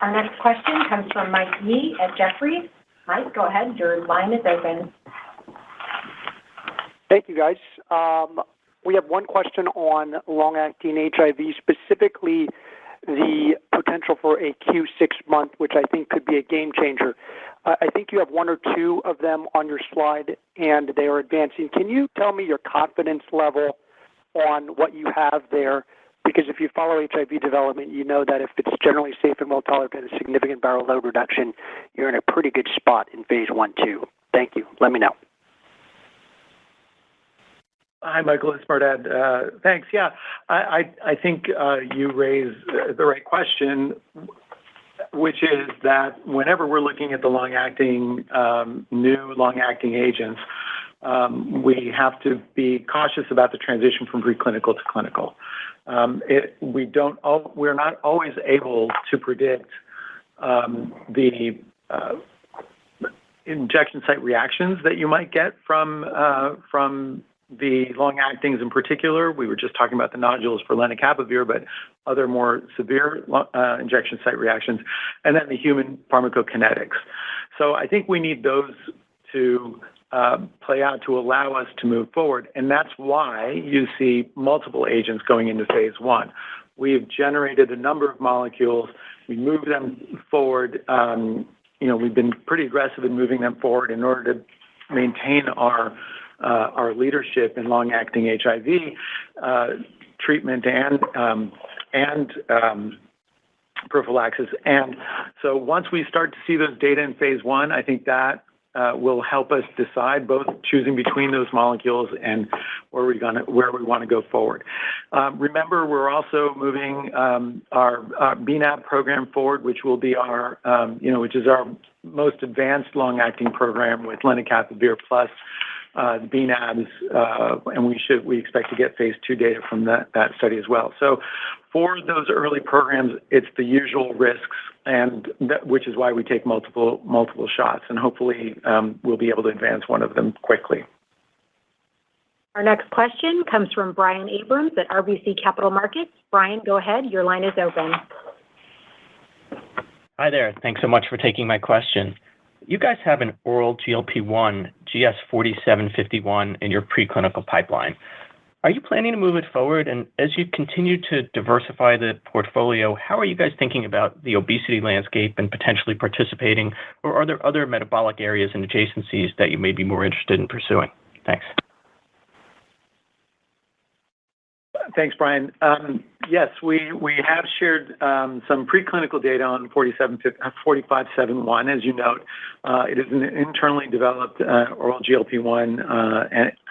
S1: Our next question comes from Mike Yee at Jefferies. Mike, go ahead. Your line is open.
S13: Thank you, guys. We have one question on long-acting HIV, specifically the potential for a Q6 month, which I think could be a game changer. I think you have one or two of them on your slide, and they are advancing. Can you tell me your confidence level on what you have there? Because if you follow HIV development, you know that if it's generally safe and well-tolerated, a significant viral load reduction, you're in a pretty good spot in phase 1/2. Thank you. Let me know.
S5: Hi, Michael. It's Merdad. Thanks. Yeah, I think you raise the right question, which is that whenever we're looking at the long-acting, new long-acting agents, we have to be cautious about the transition from preclinical to clinical. We're not always able to predict the injection site reactions that you might get from the long-actings in particular. We were just talking about the nodules for lenacapavir, but other more severe injection site reactions, and then the human pharmacokinetics. So I think we need those to play out to allow us to move forward, and that's why you see multiple agents going into phase 1. We've generated a number of molecules. We move them forward. We've been pretty aggressive in moving them forward in order to maintain our leadership in long-acting HIV treatment and prophylaxis. And so once we start to see those data in phase 1, I think that will help us decide both choosing between those molecules and where we want to go forward. Remember, we're also moving our BNAB program forward, which will be which is our most advanced long-acting program with lenacapavir plus BNABs, and we expect to get phase 2 data from that study as well. So for those early programs, it's the usual risks, and which is why we take multiple shots, and hopefully we'll be able to advance one of them quickly.
S1: Our next question comes from Brian Abrams at RBC Capital Markets. Brian, go ahead. Your line is open.
S14: Hi there. Thanks so much for taking my question. You guys have an oral GLP-1, GS-4751, in your preclinical pipeline. Are you planning to move it forward? And as you continue to diversify the portfolio, how are you guys thinking about the obesity landscape and potentially participating, or are there other metabolic areas and adjacencies that you may be more interested in pursuing? Thanks.
S5: Thanks, Brian. Yes, we have shared some preclinical data on 4571. As you note, it is an internally developed oral GLP-1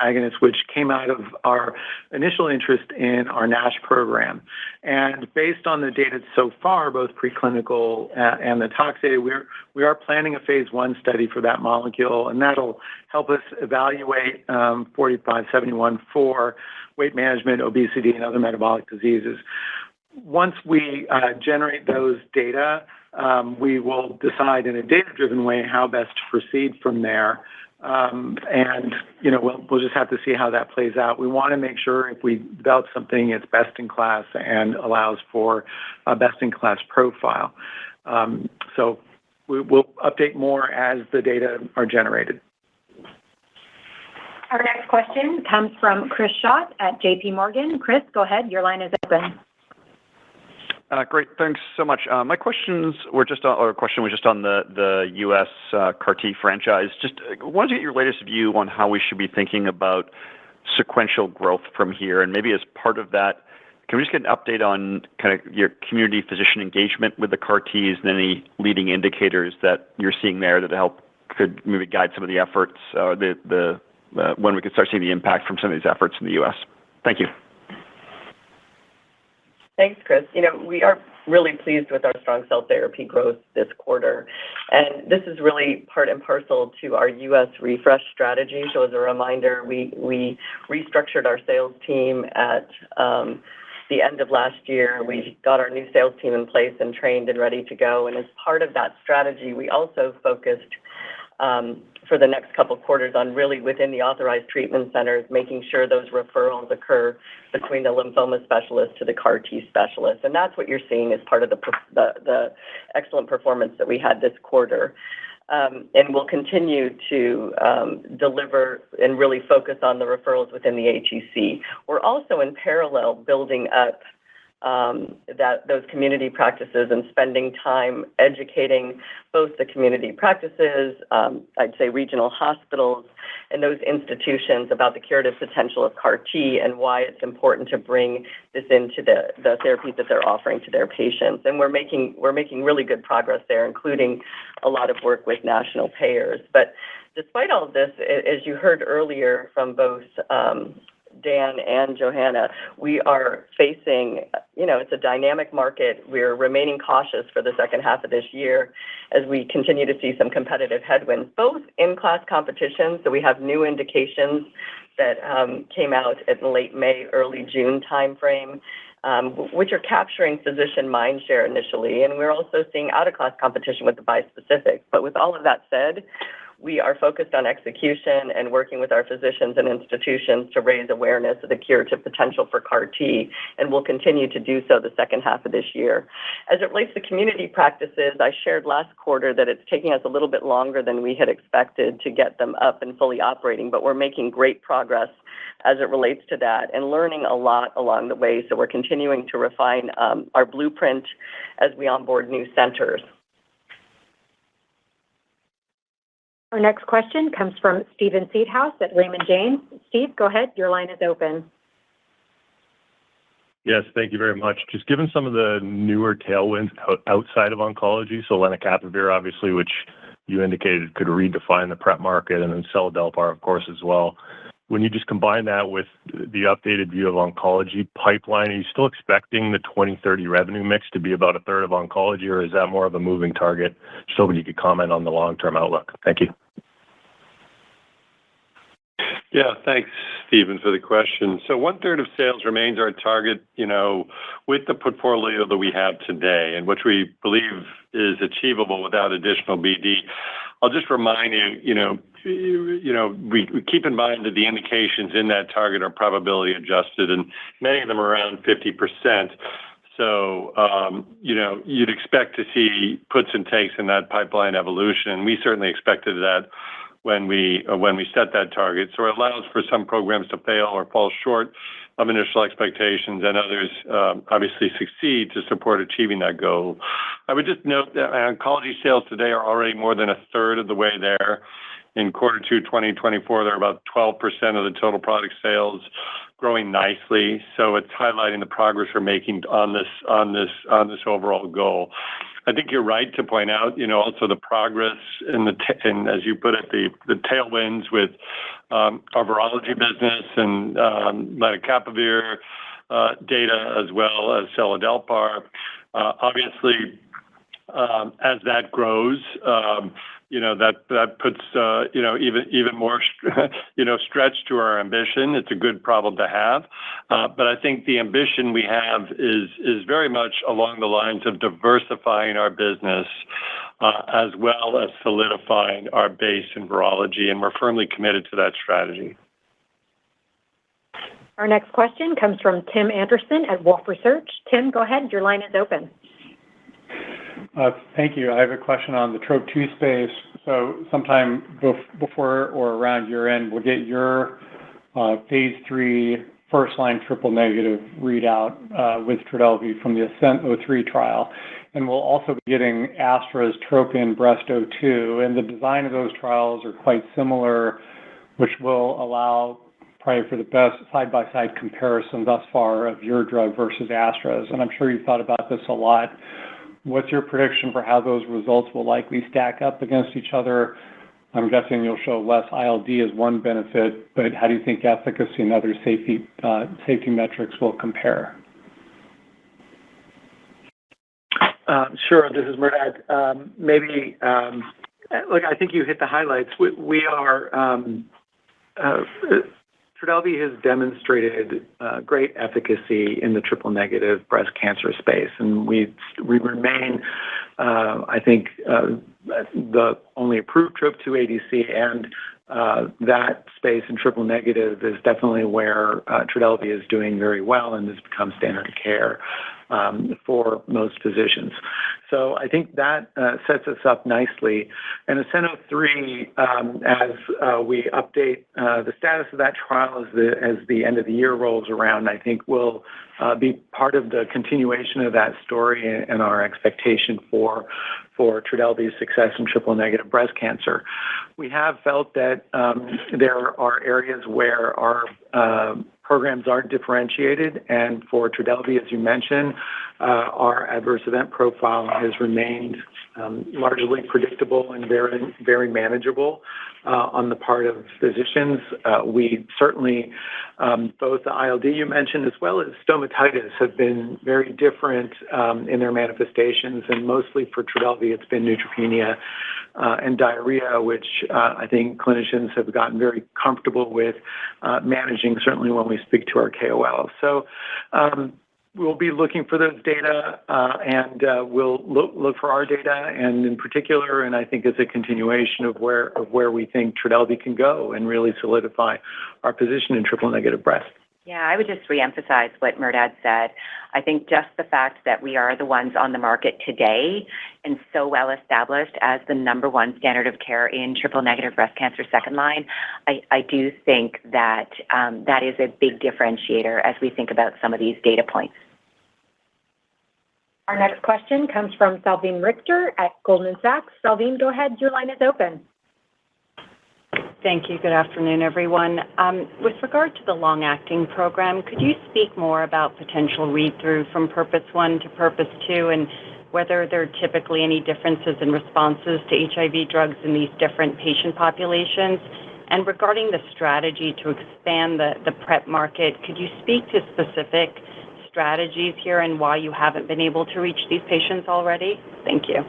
S5: agonist, which came out of our initial interest in our NASH program. And based on the data so far, both preclinical and the tox data, we are planning a phase 1 study for that molecule, and that'll help us evaluate 4571 for weight management, obesity, and other metabolic diseases. Once we generate those data, we will decide in a data-driven way how best to proceed from there. We'll just have to see how that plays out. We want to make sure if we develop something, it's best in class and allows for a best-in-class profile. So we'll update more as the data are generated.
S1: Our next question comes from Chris Schott at JP Morgan. Chris, go ahead. Your line is open.
S15: Great. Thanks so much. My question was just on the U.S. CAR-T franchise. Just wanted to get your latest view on how we should be thinking about sequential growth from here. And maybe as part of that, can we just get an update on kind of your community physician engagement with the CAR-Ts and any leading indicators that you're seeing there that could maybe guide some of the efforts, when we could start seeing the impact from some of these efforts in the U.S.? Thank you.
S10: Thanks, Chris. We are really pleased with our strong cell therapy growth this quarter. And this is really part and parcel to our U.S. refresh strategy. So as a reminder, we restructured our sales team at the end of last year. We got our new sales team in place and trained and ready to go. And as part of that strategy, we also focused for the next couple of quarters on really within the authorized treatment centers, making sure those referrals occur between the lymphoma specialist to the CAR-T specialist. And that's what you're seeing as part of the excellent performance that we had this quarter. and we'll continue to deliver and really focus on the referrals within the HEC. We're also in parallel building up those community practices and spending time educating both the community practices, I'd say regional hospitals, and those institutions about the curative potential of CAR T and why it's important to bring this into the therapies that they're offering to their patients. And we're making really good progress there, including a lot of work with national payers. But despite all of this, as you heard earlier from both Dan and Johanna, we are facing, it's a dynamic market. We're remaining cautious for the second half of this year as we continue to see some competitive headwinds, both in-class competition. So we have new indications that came out in late May, early June timeframe, which are capturing physician mindshare initially. And we're also seeing out-of-class competition with the bispecifics. But with all of that said, we are focused on execution and working with our physicians and institutions to raise awareness of the curative potential for CAR T, and we'll continue to do so the second half of this year. As it relates to community practices, I shared last quarter that it's taking us a little bit longer than we had expected to get them up and fully operating, but we're making great progress as it relates to that and learning a lot along the way. So we're continuing to refine our blueprint as we onboard new centers.
S1: Our next question comes from Steven Seedhouse at Raymond James. Steve, go ahead. Your line is open.
S16: Yes, thank you very much. Just given some of the newer tailwinds outside of oncology, so lenacapavir, obviously, which you indicated could redefine the PrEP market, and then seladelpar, of course, as well. When you just combine that with the updated view of oncology pipeline, are you still expecting the 2030 revenue mix to be about a third of oncology, or is that more of a moving target? Just hoping you could comment on the long-term outlook. Thank you.
S3: Yeah, thanks, Stephen, for the question. So 1/3 of sales remains our target, with the portfolio that we have today, and which we believe is achievable without additional BD. I'll just remind you, we keep in mind that the indications in that target are probability adjusted, and many of them are around 50%. So, you'd expect to see puts and takes in that pipeline evolution. We certainly expected that when we set that target. So it allows for some programs to fail or fall short of initial expectations, and others obviously succeed to support achieving that goal. I would just note that oncology sales today are already more than a third of the way there. In Q2 2024, they're about 12% of the total product sales, growing nicely. So it's highlighting the progress we're making on this overall goal. I think you're right to point out, also the progress and as you put it, the tailwinds with our virology business and lenacapavir data, as well as seladelpar. Obviously, as that grows, that puts even more stretch to our ambition. It's a good problem to have, but I think the ambition we have is very much along the lines of diversifying our business, as well as solidifying our base in virology, and we're firmly committed to that strategy.
S1: Our next question comes from Tim Anderson at Wolfe Research. Tim, go ahead. Your line is open.
S17: Thank you. I have a question on the TROP2 space. So sometime before or around year end, we'll get your phase 3 first-line triple-negative readout with Trodelvy from the ASCENT-03 trial. And we'll also be getting Astra's TROPION-Breast02. And the design of those trials are quite similar, which will allow probably for the best side-by-side comparison thus far of your drug versus Astra's. And I'm sure you've thought about this a lot. What's your prediction for how those results will likely stack up against each other? I'm guessing you'll show less ILD as one benefit, but how do you think efficacy and other safety metrics will compare?
S13: Sure, this is Merdad. Look, I think you hit the highlights. We are Trodelvy has demonstrated great efficacy in the triple-negative breast cancer space, and we remain, I think, the only approved TROP2 ADC, and that space in triple-negative is definitely where Trodelvy is doing very well and has become standard of care for most physicians.
S5: So I think that sets us up nicely. And Asceno-3, as we update the status of that trial as the end of the year rolls around, I think will be part of the continuation of that story and our expectation for Trodelvy's success in triple-negative breast cancer. We have felt that there are areas where our programs are differentiated, and for Trodelvy, as you mentioned, our adverse event profile has remained largely predictable and very, very manageable on the part of physicians. We certainly, both the ILD you mentioned as well as stomatitis have been very different in their manifestations, and mostly for Trodelvy, it's been neutropenia and diarrhea, which I think clinicians have gotten very comfortable with managing, certainly when we speak to our KOL. So we'll be looking for those data, and we'll look for our data, and in particular, and I think it's a continuation of where we think Trodelvy can go and really solidify our position in triple-negative breast.
S4: Yeah, I would just reemphasize what Merdad said. I think just the fact that we are the ones on the market today and so well established as the number one standard of care in triple-negative breast cancer second line, I do think that that is a big differentiator as we think about some of these data points.
S1: Our next question comes from Salveen Richter at Goldman Sachs. Salveen, go ahead. Your line is open.
S18: Thank you. Good afternoon, everyone. With regard to the long-acting program, could you speak more about potential read-through from Purpose 1 to Purpose 2 and whether there are typically any differences in responses to HIV drugs in these different patient populations? And regarding the strategy to expand the PrEP market, could you speak to specific strategies here and why you haven't been able to reach these patients already? Thank you.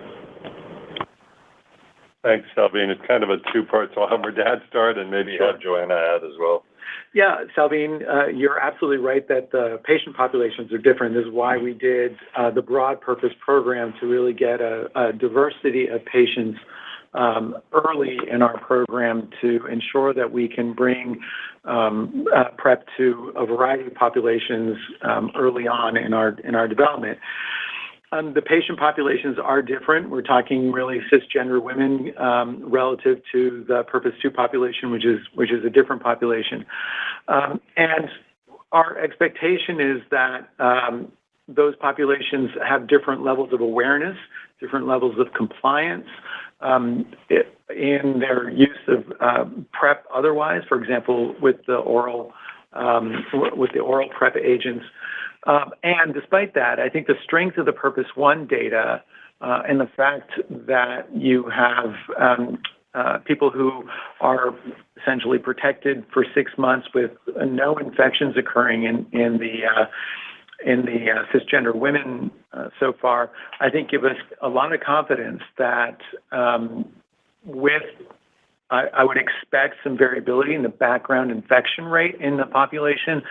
S3: Thanks, Salveen. It's kind of a two-part, so I'll have Merdad start and maybe have Joanna add as well.
S5: Yeah, Salveen, you're absolutely right that the patient populations are different. This is why we did the broad purpose program to really get a diversity of patients early in our program to ensure that we can bring PrEP to a variety of populations early on in our development. The patient populations are different. We're talking really cisgender women relative to the Purpose 2 population, which is a different population. And our expectation is that those populations have different levels of awareness, different levels of compliance in their use of PrEP otherwise, for example, with the oral PrEP agents. And despite that, I think the strength of the Purpose 1 data and the fact that you have people who are essentially protected for 6 months with no infections occurring in the cisgender women so far, I think give us a lot of confidence that I would expect some variability in the background infection rate in the population.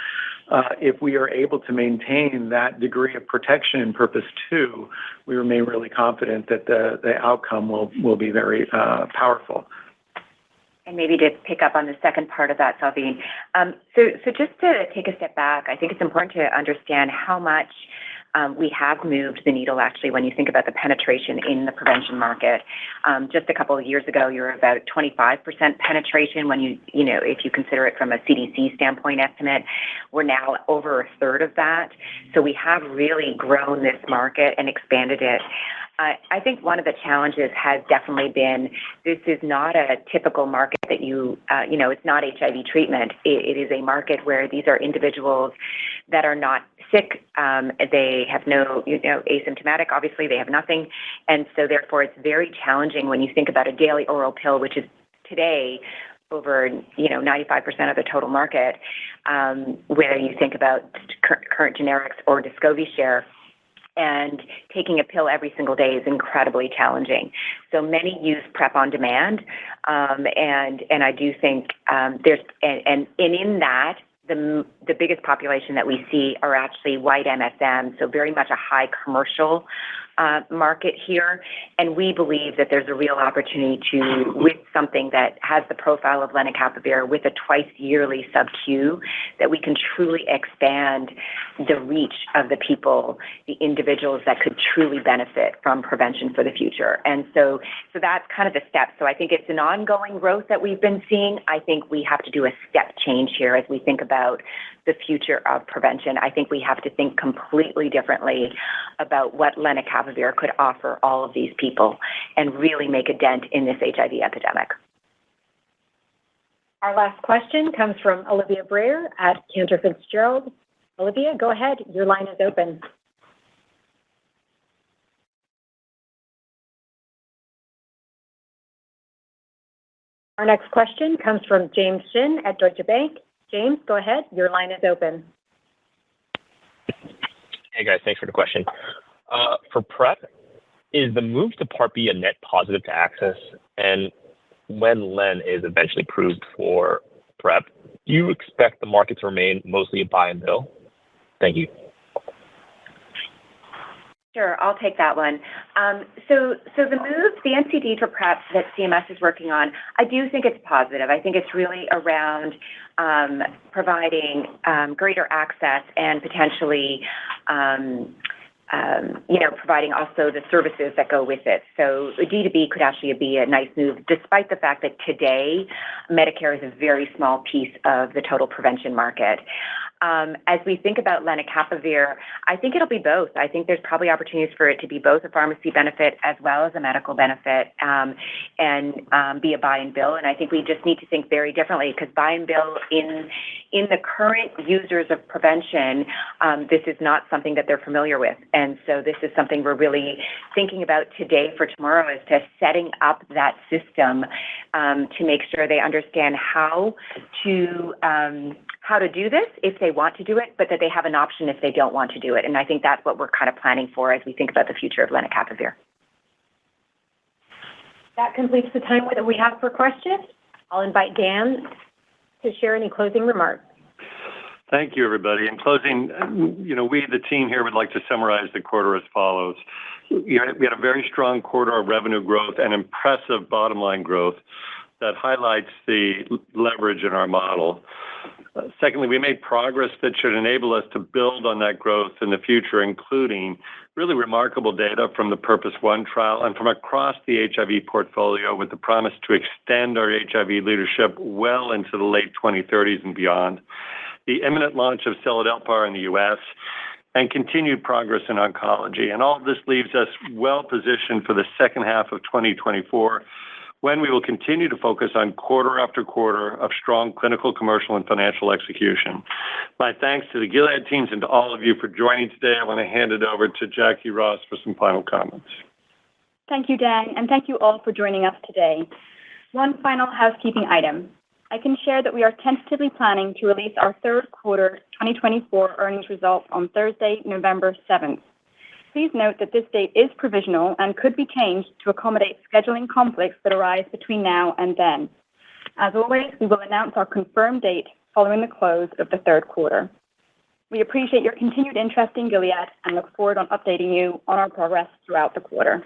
S5: If we are able to maintain that degree of protection in Purpose 2, we remain really confident that the outcome will be very powerful.
S4: And maybe to pick up on the second part of that, Salveen. So just to take a step back, I think it's important to understand how much we have moved the needle, actually, when you think about the penetration in the prevention market. Just a couple of years ago, you were about 25% penetration when if you consider it from a CDC standpoint estimate. We're now over a third of that. So we have really grown this market and expanded it. I think one of the challenges has definitely been this is not a typical market that it's not HIV treatment. It is a market where these are individuals that are not sick. They have no, asymptomatic, obviously, they have nothing. And so therefore, it's very challenging when you think about a daily oral pill, which is today over, 95% of the total market, whether you think about current generics or Descovy share. And taking a pill every single day is incredibly challenging. So many use PrEP on demand, and I do think there's and in that the biggest population that we see are actually white MSM, so very much a high commercial market here, and we believe that there's a real opportunity to, with something that has the profile of lenacapavir with a twice-yearly sub-Q, that we can truly expand the reach of the people, the individuals that could truly benefit from prevention for the future. And so that's kind of the step. So I think it's an ongoing growth that we've been seeing. I think we have to do a step change here as we think about the future of prevention. I think we have to think completely differently about what lenacapavir could offer all of these people and really make a dent in this HIV epidemic.
S1: Our last question comes from Olivia Brayer at Cantor Fitzgerald. Olivia, go ahead. Your line is open. Our next question comes from James Shin at Deutsche Bank. James, go ahead. Your line is open.
S19: Hey, guys. Thanks for the question. For PrEP, is the move to Part B a net positive to access? And when Len is eventually approved for PrEP, do you expect the market to remain mostly a buy and bill? Thank you.
S4: Sure, I'll take that one. So the move, the NCD for PrEP that CMS is working on, I do think it's positive. I think it's really around providing greater access and potentially, providing also the services that go with it. So D2B could actually be a nice move, despite the fact that today Medicare is a very small piece of the total prevention market. As we think about lenacapavir, I think it'll be both. I think there's probably opportunities for it to be both a pharmacy benefit as well as a medical benefit, and be a buy and bill. And I think we just need to think very differently, because buy and bill in the current users of prevention, this is not something that they're familiar with. And so this is something we're really thinking about today for tomorrow, is to setting up that system to make sure they understand how to do this if they want to do it, but that they have an option if they don't want to do it. And I think that's what we're kind of planning for as we think about the future of lenacapavir.
S1: That completes the time that we have for questions. I'll invite Dan to share any closing remarks.
S3: Thank you, everybody. In closing, we, the team here, would like to summarize the quarter as follows. We had a very strong quarter of revenue growth and impressive bottom line growth that highlights the leverage in our model. Secondly, we made progress that should enable us to build on that growth in the future, including really remarkable data from the Purpose 1 trial and from across the HIV portfolio, with the promise to extend our HIV leadership well into the late 2030s and beyond. The imminent launch of seladelpar in the U.S., and continued progress in oncology. And all of this leaves us well positioned for the second half of 2024, when we will continue to focus on quarter after quarter of strong clinical, commercial, and financial execution. My thanks to the Gilead teams and to all of you for joining today. I want to hand it over to Jackie Ross for some final comments.
S2: Thank you, Dan, and thank you all for joining us today. One final housekeeping item. I can share that we are tentatively planning to release our third quarter 2024 earnings results on Thursday, November 7th. Please note that this date is provisional and could be changed to accommodate scheduling conflicts that arise between now and then. As always, we will announce our confirmed date following the close of the third quarter. We appreciate your continued interest in Gilead and look forward on updating you on our progress throughout the quarter.